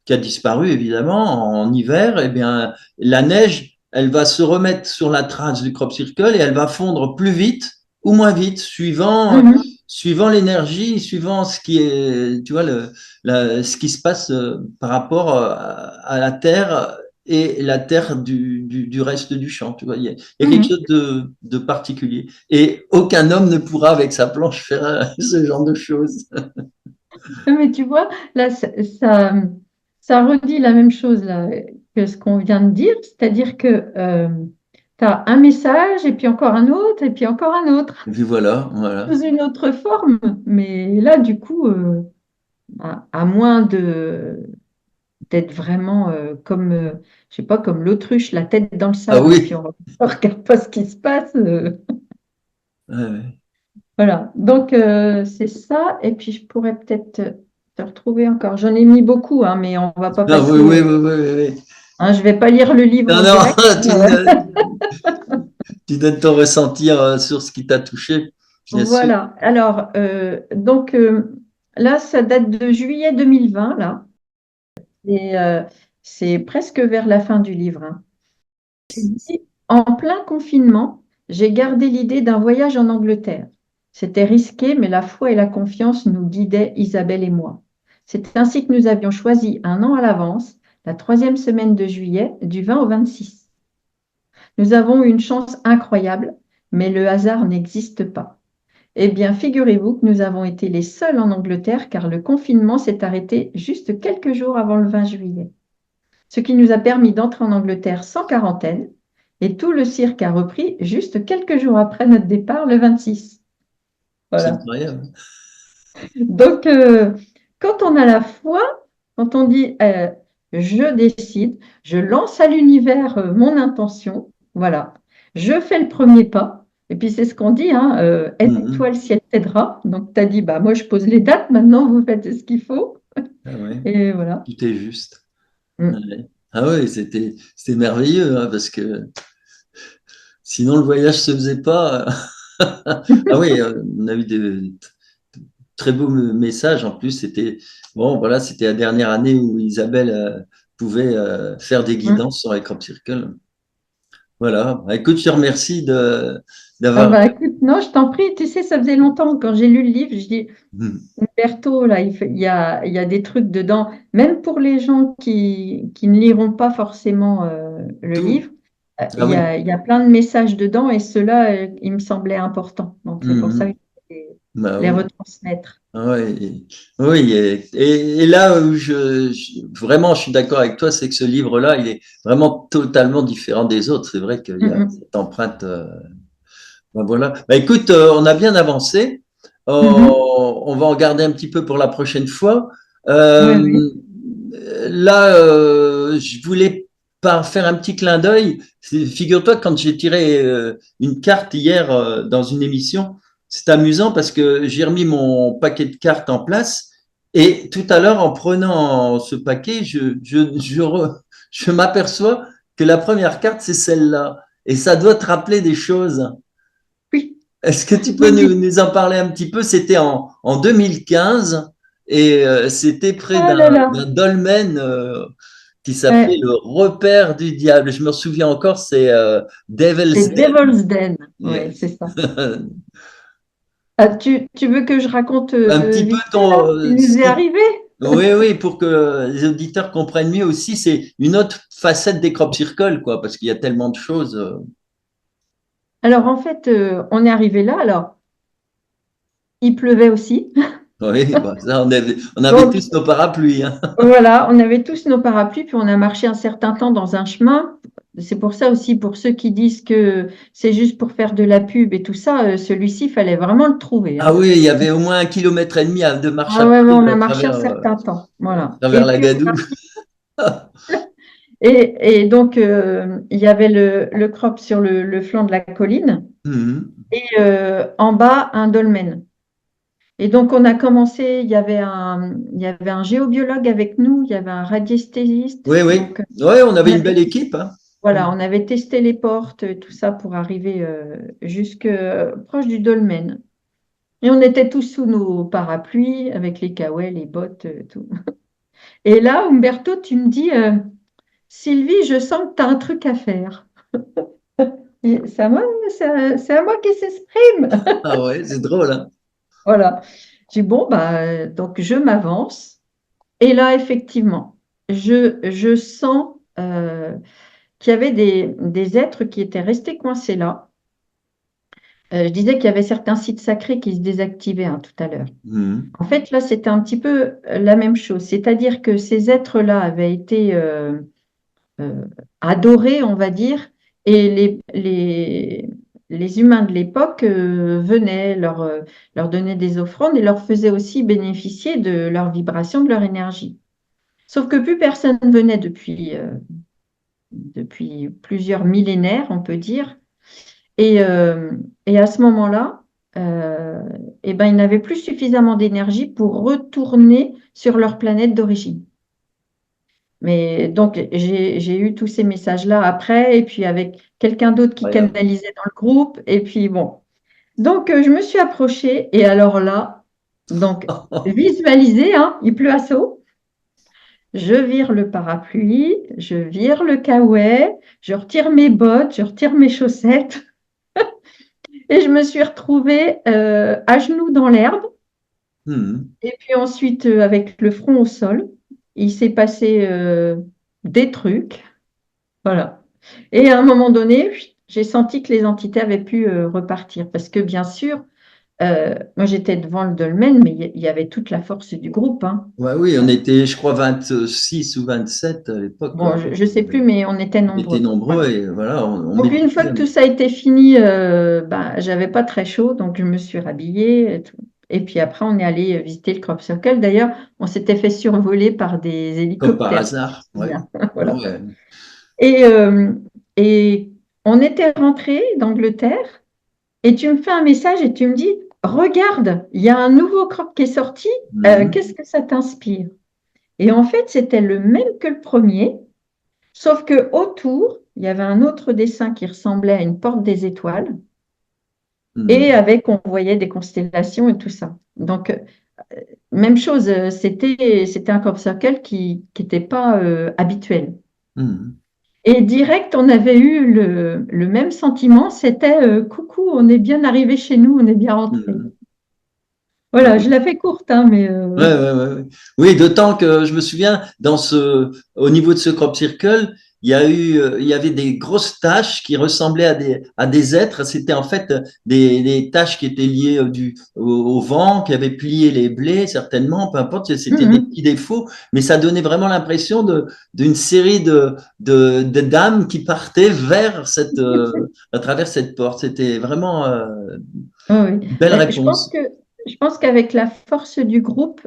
qui a disparu évidemment en hiver, eh bien la neige elle va se remettre sur la trace du crop circle et elle va fondre plus vite ou moins vite, mhm, suivant l'énergie, suivant ce qui est, tu vois, ce qui se passe par rapport à la terre et la terre du reste du champ. Tu vois, il y a quelque mhm. chose de particulier. Et aucun homme ne pourra, avec sa planche, faire ce genre de choses. Mais tu vois, là, ça redit la même chose là, que ce qu'on vient de dire, c'est-à-dire que tu as un message et puis encore un autre et puis encore un autre, Et puis voilà, voilà. sous une autre forme. Mais là, du coup, à moins d'être vraiment comme, je sais pas, comme l'autruche, la tête dans le Ah sable, et puis oui, on regarde pas ce qui se passe. ouais, ouais. Voilà, donc c'est ça. Et puis je pourrais peut-être te retrouver encore. J'en ai mis beaucoup, hein, mais on va pas Ah oui, passer. oui, oui, oui, oui, oui. Hein, je vais pas lire le livre Non, en non, direct. tu, tu donnes ton ressentir sur ce qui t'a touché, bien sûr. Voilà. Alors, donc là, ça date de juillet 2020, là. Et c'est presque vers la fin du livre. Hein. En plein confinement, j'ai gardé l'idée d'un voyage en Angleterre. C'était risqué, mais la foi et la confiance nous guidaient, Isabelle et moi. C'est ainsi que nous avions choisi un an à l'avance, la troisième semaine de juillet, du 20 au 26. Nous avons eu une chance incroyable, mais le hasard n'existe pas. Eh bien, figurez-vous que nous avons été les seuls en Angleterre car le confinement s'est arrêté juste quelques jours avant le 20 juillet, ce qui nous a permis d'entrer en Angleterre sans quarantaine. Et tout le cirque a repris juste quelques jours après notre départ, le 26. C'est Voilà. incroyable. Donc, quand on a la foi, quand on dit je décide, je lance à l'univers mon intention, voilà, je fais le premier pas. Et puis c'est ce qu'on dit, hein, aide-toi, Mhm. le ciel t'aidera. Donc tu as dit, bah, moi je pose les dates, maintenant vous faites ce qu'il faut. Ah ouais, Et voilà. tout est juste. Mm. Ouais. Ah ouais, c'était merveilleux, hein, parce que sinon le voyage se faisait pas. Ah oui, on a eu des très beaux messages. En plus, c'était bon, voilà, c'était la dernière année où Isabelle pouvait faire des Mm. guidances sur les crop circles. Voilà. Bah, écoute, je te remercie Ah d'avoir. bah écoute, non, je t'en prie, tu sais, ça faisait longtemps quand j'ai lu le livre, je dis, Mhm. Umberto, là, il y a des trucs dedans, même pour les gens qui ne liront pas forcément le Tout. livre, Ah oui. il y a plein de messages dedans et ceux-là, ils me semblaient importants. Donc, c'est pour ça que Mhm. je vais Bah les oui. retransmettre. Ah ouais, oui, et là où vraiment je suis d'accord avec toi, c'est que ce livre-là, il est vraiment totalement différent des autres. C'est vrai qu'il y a Mhm, cette empreinte. Ben voilà. Bah, écoute, on a bien avancé. mhm. On va en garder un petit peu pour la prochaine fois. Oui, Euh, oui. là, je voulais pas faire un petit clin d'œil. Figure-toi que quand j'ai tiré une carte hier dans une émission, c'est amusant parce que j'ai remis mon paquet de cartes en place et tout à l'heure, en prenant ce paquet, je m'aperçois que la première carte, c'est celle-là. Et ça doit te rappeler des choses. Oui, Est-ce que tu peux oui, oui. nous en parler un petit peu? C'était en 2015 et c'était près Ah là d'un là. dolmen qui s'appelait Ouais, le repère du diable. Je me souviens encore, c'est c'est Devil's Devil's Den. Den. Oui, c'est ça. Ah, tu veux que je raconte Un petit peu vite fait là, ce qui nous est arrivé? Oui, oui, pour que les auditeurs comprennent mieux aussi, c'est une autre facette des crop circles, quoi, parce qu'il y a tellement de choses. Alors en fait, on est arrivé là. Alors, il pleuvait aussi. Oui, bah, ça, on avait Donc tous nos parapluies, hein. voilà, on avait tous nos parapluies, puis on a marché un certain temps dans un chemin. C'est pour ça aussi, pour ceux qui disent que c'est juste pour faire de la pub et tout ça, celui-ci, il fallait vraiment le trouver, Ah hein. oui, il y avait au moins 1,5 kilomètre de marche Ah à ouais, ouais, pied on a marché un travers, certain temps. Voilà. travers Et la puis, gadoue. et donc, il y avait le crop sur le flanc de la colline Mhm. et en bas, un dolmen. Et donc, on a commencé, il y avait un géobiologue avec nous, il y avait un radiesthésiste. Oui, oui. Donc, Oui, on on avait une avait, belle équipe, hein. voilà, on avait testé les portes, tout ça pour arriver jusque proche du dolmen. Et on était tous sous nos parapluies avec les caouets, les bottes, tout. Et là, Umberto, tu me dis, Sylvie, je sens que tu as un truc à faire. Et c'est à moi qui s'exprime. Ah ouais, c'est drôle, hein. Voilà. J'ai dit, bon, bah, donc je m'avance. Et là, effectivement, je sens qu'il y avait des êtres qui étaient restés coincés là. Je disais qu'il y avait certains sites sacrés qui se désactivaient hein, tout à l'heure. Mhm. En fait, là, c'était un petit peu la même chose. C'est-à-dire que ces êtres-là avaient été euh, adorés, on va dire, et les humains de l'époque venaient leur donner des offrandes et leur faisaient aussi bénéficier de leur vibration, de leur énergie. Sauf que plus personne venait depuis plusieurs millénaires, on peut dire. Et, euh, et à ce moment-là, euh, eh ben, ils n'avaient plus suffisamment d'énergie pour retourner sur leur planète d'origine. Mais donc, j'ai eu tous ces messages-là après, et puis avec quelqu'un d'autre qui Incroyable. canalisait dans le groupe, et puis bon. Donc, je me suis approchée, et alors là, donc, visualisez, hein, il pleut à seau. Je vire le parapluie, je vire le caouet, je retire mes bottes, je retire mes chaussettes, et je me suis retrouvée à genoux dans l'herbe, Mhm. et puis ensuite avec le front au sol. Il s'est passé des trucs. Voilà. Et à un moment donné, j'ai senti que les entités avaient pu repartir parce que bien sûr, moi j'étais devant le dolmen, mais il y avait toute la force du groupe, hein. Ouais, oui, on était, je crois, 26 ou 27 à l'époque. Bon, je ne sais plus, mais on était On était nombreux. nombreux Voilà. et voilà, on Donc une fois méditait. que tout ça a été fini, bah, j'avais pas très chaud, donc je me suis rhabillée et tout. Et puis après, on est allé visiter le Crop Circle. D'ailleurs, on s'était fait survoler par des Comme par hélicoptères, si tu te hasard. Ouais. souviens. Voilà. Ouais. Et, euh, et on était rentré d'Angleterre. Et tu me fais un message et tu me dis, regarde, il y a un nouveau crop qui est sorti, qu'est-ce Mhm. que ça t'inspire? Et en fait, c'était le même que le premier, sauf que autour, il y avait un autre dessin qui ressemblait à une porte des étoiles, et Mhm. avec, on voyait des constellations et tout ça. Donc, même chose, c'était un crop circle qui n'était pas habituel. Mhm. Et direct, on avait eu le même sentiment, c'était coucou, on est bien arrivé chez nous, on est bien rentré. Mhm. Voilà, je la fais courte, hein, mais Ouais, ouais, ouais, ouais. Oui, d'autant que je me souviens, au niveau de ce crop circle, il y avait des grosses taches qui ressemblaient à des êtres. C'était en fait des taches qui étaient liées au vent, qui avaient plié les blés, certainement, peu importe, c'était des mhm. petits défauts, mais ça donnait vraiment l'impression d'une série de dames qui partaient vers à travers cette porte. C'était vraiment Oui, oui. une belle Mais réponse. je pense qu'avec la force du groupe,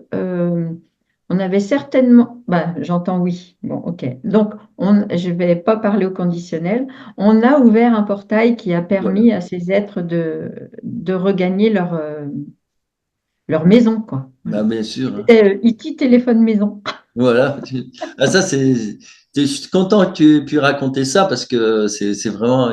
on avait certainement, bah, j'entends oui. Bon, ok. Donc, je ne vais pas parler au conditionnel. On a ouvert un portail qui a Voilà. permis à ces êtres de regagner leur maison, quoi. Bah, Voilà. bien sûr, hein. C'était E.T. téléphone maison. Voilà. Ah, ça, je suis content que tu aies pu raconter ça parce que c'est vraiment,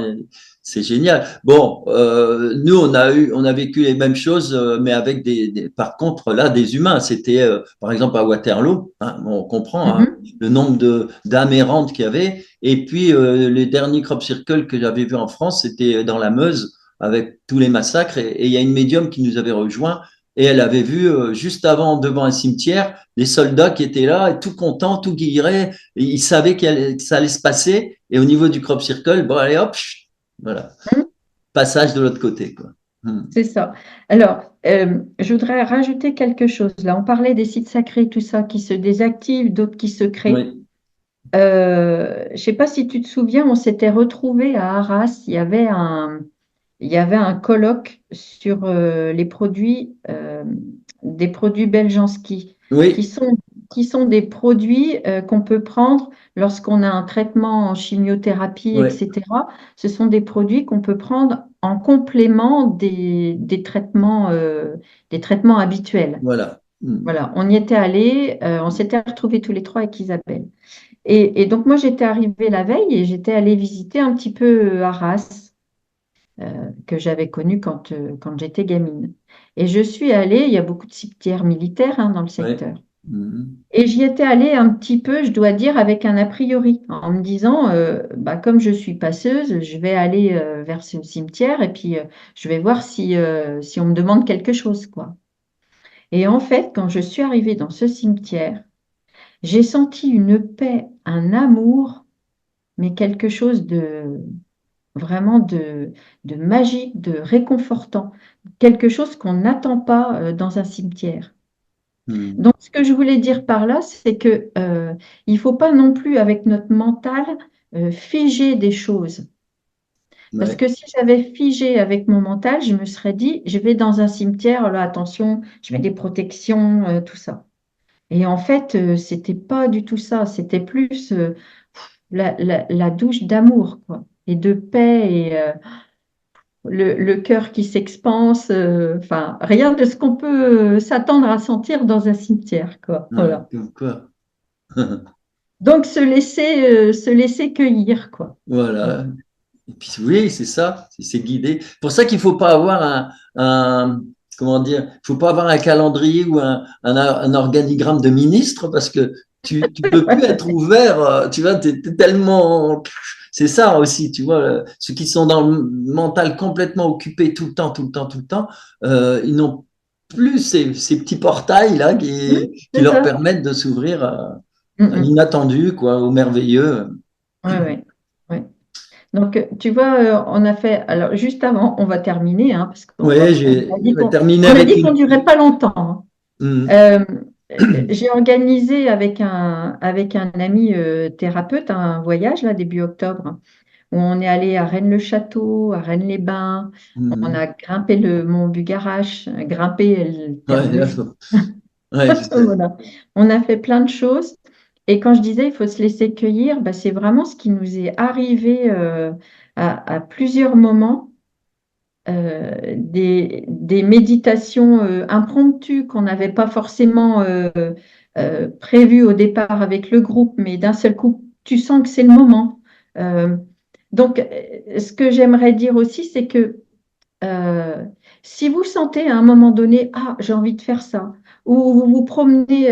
c'est génial. Bon, nous, on a vécu les mêmes choses, mais avec par contre, là, des humains. C'était, par exemple, à Waterloo, hein, bon, on comprend, hein, Mhm. le nombre d'âmes errantes qu'il y avait. Et puis, les derniers crop circles que j'avais vus en France, c'était dans la Meuse avec tous les massacres. Et il y a une médium qui nous avait rejoint. et elle avait vu juste avant, devant un cimetière, des soldats qui étaient là, et tout contents, tout guilleraient, et ils savaient que ça allait se passer, et au niveau du crop circle, bon, allez hop, voilà, Hum, passage de l'autre côté, quoi. c'est ça. Alors, je voudrais rajouter quelque chose. Là, on parlait des sites sacrés, tout ça, qui se désactivent, d'autres qui se créent. Oui, Je ne sais pas si tu te souviens, on s'était retrouvés à Arras. Il y avait un colloque sur les produits, des produits Beljanski, qui oui, sont, qui sont des produits qu'on peut prendre lorsqu'on a un traitement en chimiothérapie, oui, etc. Ce sont des produits qu'on peut prendre en complément des traitements habituels. voilà. Voilà, on y était allés, on s'était retrouvés tous les trois avec Isabelle. Et donc moi j'étais arrivée la veille et j'étais allée visiter un petit peu Arras, que j'avais connu quand j'étais gamine. Et je suis allée, il y a beaucoup de cimetières militaires hein, dans le Oui. secteur. Et j'y étais allée un petit peu, je dois dire, avec un a priori, en me disant, bah, comme je suis passeuse, je vais aller vers ce cimetière et puis je vais voir si on me demande quelque chose, quoi. Et en fait, quand je suis arrivée dans ce cimetière, j'ai senti une paix, un amour, mais quelque chose de vraiment de magique, de réconfortant, quelque chose qu'on n'attend pas dans un cimetière. Donc, ce que je voulais dire par là, c'est que il faut pas non plus, avec notre mental, figer des choses. Parce Ouais, que si j'avais figé avec mon mental, je me serais dit, je vais dans un cimetière, là, attention, je mets des protections, tout ça. Et en fait, c'était pas du tout ça. C'était plus la douche d'amour, quoi, et de paix et le cœur qui s'expanse. Enfin, rien de ce qu'on peut s'attendre à sentir dans un cimetière, quoi. ouais, Voilà. comme quoi. Donc, se laisser cueillir, quoi. Voilà. Voilà. Et puis oui, c'est ça, c'est guidé. Pour ça qu'il faut pas avoir comment dire, il faut pas avoir un calendrier ou un organigramme de ministre parce que tu peux plus être ouvert. Tu vois, t'es tellement. C'est ça aussi, tu vois, ceux qui sont dans le mental complètement occupés tout le temps, tout le temps, tout le temps, ils n'ont plus ces petits portails là qui C'est leur ça. permettent de s'ouvrir à Mm. l'inattendu, quoi, au merveilleux. Ouais, ouais, ouais. Donc, tu vois, on a fait. Alors, juste avant, on va terminer, hein, parce Oui, dit je vais terminer on a avec dit qu'on une. durait pas longtemps. Hein. Hmm. Euh, j'ai organisé avec un ami thérapeute un voyage là début octobre où on est allé à Rennes-le-Château, à Rennes-les-Bains. On Hmm. a grimpé le mont Bugarache, grimpé le Ouais, terme le dit. ouais, je sais. Voilà. On a fait plein de choses. Et quand je disais il faut se laisser cueillir, bah, c'est vraiment ce qui nous est arrivé à plusieurs moments. Des méditations impromptues qu'on n'avait pas forcément prévues au départ avec le groupe, mais d'un seul coup, tu sens que c'est le moment. Euh, donc, ce que j'aimerais dire aussi, c'est que euh, si vous sentez à un moment donné, ah, j'ai envie de faire ça, ou vous vous promenez,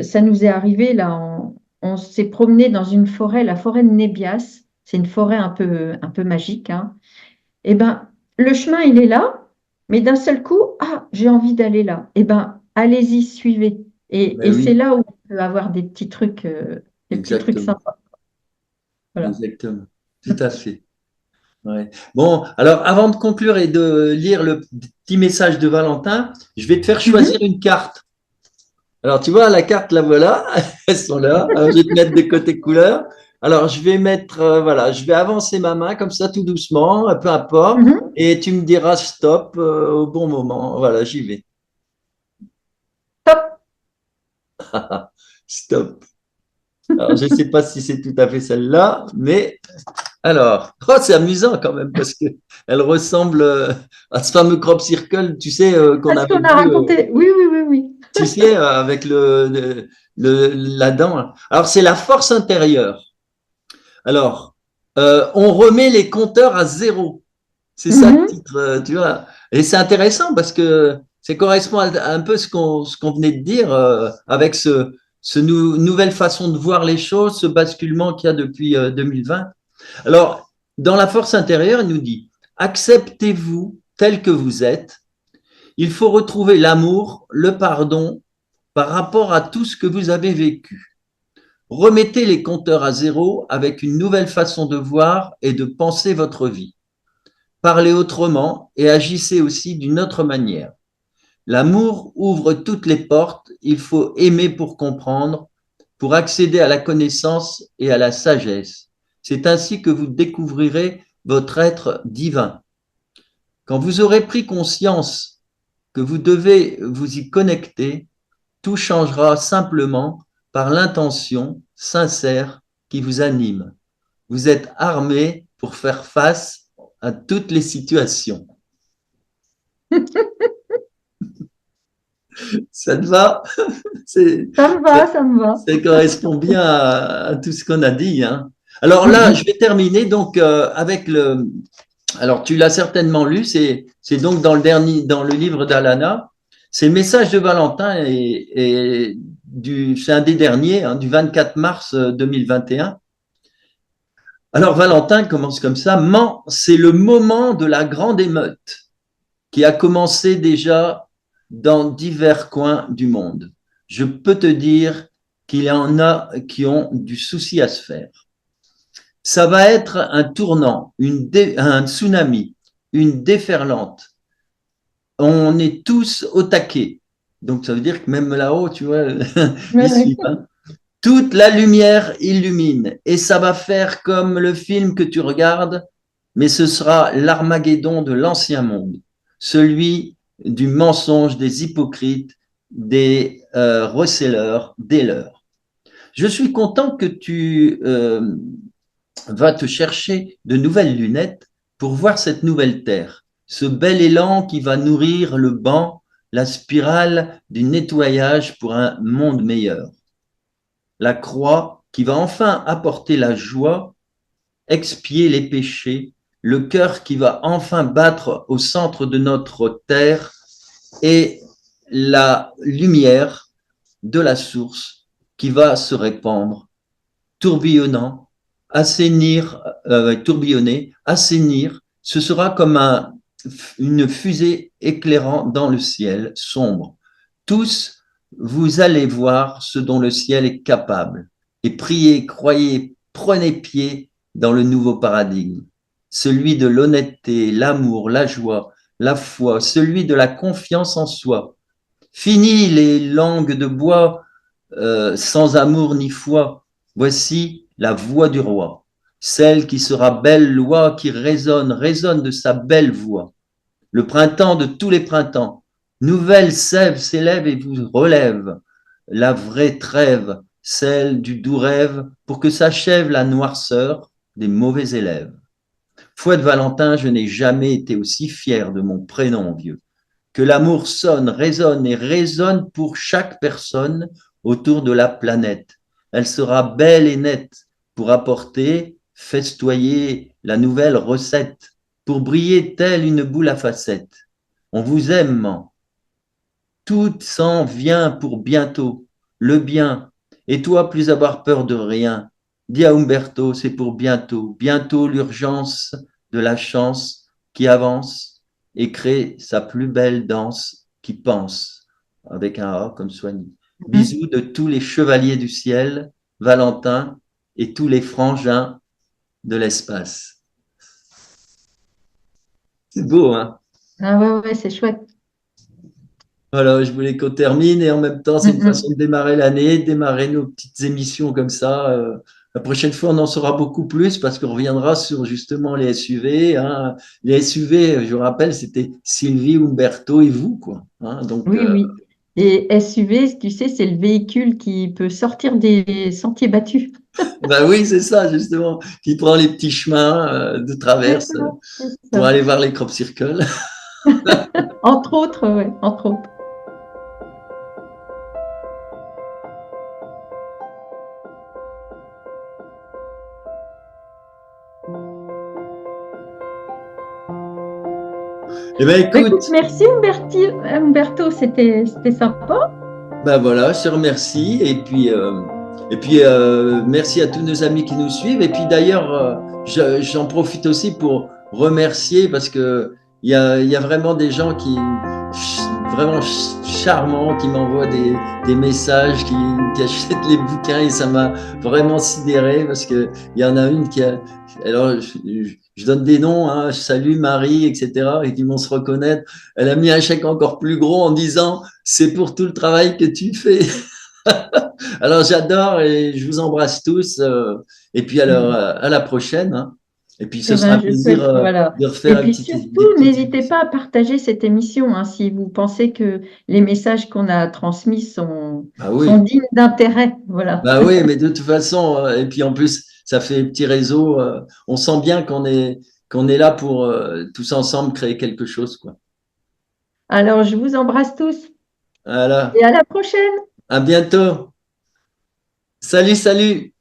ça nous est arrivé là, on s'est promené dans une forêt, la forêt de Nébias, c'est une forêt un peu magique, hein. Eh ben, le chemin, il est là, mais d'un seul coup, ah, j'ai envie d'aller là. Eh ben, allez-y, suivez. Ben Et c'est oui, là où on peut avoir des petits trucs exactement, sympas. Voilà. exactement. Tout à fait. Ouais. Bon, alors avant de conclure et de lire le petit message de Valentin, je vais te faire choisir Mhm, une carte. Alors, tu vois, la carte, la voilà, elles sont là. Alors, je vais te mettre des côtés couleurs. Alors, je vais mettre, voilà, je vais avancer ma main comme ça, tout doucement, peu importe, mhm. et tu me diras stop au bon moment. Voilà, j'y vais. Top. Stop. Alors, je ne sais pas si c'est tout à fait celle-là, mais alors, oh, c'est amusant quand même parce que elle ressemble à ce fameux crop circle, tu sais, qu'on Est-ce avait qu'on a vu, raconté? Oui, oui, oui, oui. tu sais, avec la dent. Alors, c'est la force intérieure. Alors, on remet les compteurs à zéro. C'est ça le Mhm. titre, tu vois. Et c'est intéressant parce que ça correspond à un peu ce qu'on venait de dire avec nouvelle façon de voir les choses, ce basculement qu'il y a depuis 2020. Alors, dans la force intérieure, il nous dit, acceptez-vous tel que vous êtes Il faut retrouver l'amour, le pardon par rapport à tout ce que vous avez vécu. Remettez les compteurs à zéro avec une nouvelle façon de voir et de penser votre vie. Parlez autrement et agissez aussi d'une autre manière. L'amour ouvre toutes les portes, il faut aimer pour comprendre, pour accéder à la connaissance et à la sagesse. C'est ainsi que vous découvrirez votre être divin. Quand vous aurez pris conscience que vous devez vous y connecter, tout changera simplement par l'intention sincère qui vous anime. Vous êtes armé pour faire face à toutes les situations. Ça te va? C'est, Ça me va. ça correspond bien à tout ce qu'on a dit, hein. Alors là, je vais terminer donc avec le. Alors tu l'as certainement lu, c'est donc dans le dernier, dans le livre d'Alana. C'est le message de Valentin et c'est un des derniers, hein, du 24 mars 2021. Alors Valentin commence comme ça. C'est le moment de la grande émeute qui a commencé déjà dans divers coins du monde. Je peux te dire qu'il y en a qui ont du souci à se faire. Ça va être un tournant, un tsunami, une déferlante. On est tous au taquet. Donc ça veut dire que même là-haut, tu vois, Ouais, ils ouais. suivent, hein. Toute la lumière illumine et ça va faire comme le film que tu regardes, mais ce sera l'Armageddon de l'ancien monde, celui du mensonge, des hypocrites, des receleurs, des leurs. Je suis content que tu vas te chercher de nouvelles lunettes pour voir cette nouvelle terre, ce bel élan qui va nourrir le banc, la spirale du nettoyage pour un monde meilleur. La croix qui va enfin apporter la joie, expier les péchés, le cœur qui va enfin battre au centre de notre terre et la lumière de la source qui va se répandre, tourbillonnant, tourbillonner, assainir. Ce sera comme une fusée éclairant dans le ciel sombre. Tous, vous allez voir ce dont le ciel est capable. Et priez, croyez, prenez pied dans le nouveau paradigme. Celui de l'honnêteté, l'amour, la joie, la foi, celui de la confiance en soi. Fini les langues de bois sans amour ni foi. Voici la voix du roi, celle qui sera belle loi, qui résonne, résonne de sa belle voix. Le printemps de tous les printemps, nouvelle sève s'élève et vous relève. La vraie trêve, celle du doux rêve, pour que s'achève la noirceur des mauvais élèves. Foi de Valentin, je n'ai jamais été aussi fier de mon prénom, vieux. Que l'amour sonne, résonne et résonne pour chaque personne autour de la planète. Elle sera belle et nette pour apporter, festoyer la nouvelle recette, pour briller telle une boule à facettes. On vous aime, tout s'en vient pour bientôt, le bien, et toi plus avoir peur de rien. Dis à Umberto, c'est pour bientôt, bientôt l'urgence de la chance qui avance et crée sa plus belle danse qui pense, avec un A comme Soigny. Bisous de tous les chevaliers du ciel, Valentin et tous les frangins de l'espace. C'est beau, hein? Ah ouais, ouais, c'est chouette. Voilà, je voulais qu'on termine et en même temps, c'est une façon de démarrer l'année, de démarrer nos petites émissions comme ça. La prochaine fois, on en saura beaucoup plus parce qu'on reviendra sur justement les SUV, hein. Les SUV, je vous rappelle, c'était Sylvie, Umberto et vous, quoi, hein. Donc, Oui, oui. Et SUV, tu sais, c'est le véhicule qui peut sortir des sentiers battus. bah oui, c'est ça, justement, qui prend les petits chemins de C'est traverse ça, c'est pour ça. aller voir les crop circles. Entre autres, ouais, entre autres. Eh bien, Bah, écoute, écoute, merci Umberto, c'était sympa. ben voilà, je te remercie. Et puis merci à tous nos amis qui nous suivent. Et puis d'ailleurs, j'en profite aussi pour remercier parce que il y a vraiment des gens qui vraiment charmante, qui m'envoie des messages, qui achète les bouquins et ça m'a vraiment sidéré parce qu'il y en a une qui a. Alors, je donne des noms, hein, je salue Marie, etc., et qui vont se reconnaître. Elle a mis un chèque encore plus gros en disant c'est pour tout le travail que tu fais. Alors, j'adore et je vous embrasse tous. Et puis, alors, à la prochaine, hein. Et puis, ce Eh sera ben, un je plaisir souhaite, voilà. de Et refaire puis surtout, des petites n'hésitez émissions. pas à partager cette émission, hein, si vous pensez que les messages qu'on a transmis Ah sont oui, dignes d'intérêt. Voilà. bah oui, mais de toute façon, et puis en plus, ça fait petit réseau. On sent bien qu'on est là pour tous ensemble créer quelque chose, quoi. Alors, je vous embrasse tous et Voilà. à la prochaine. À bientôt. Salut, salut.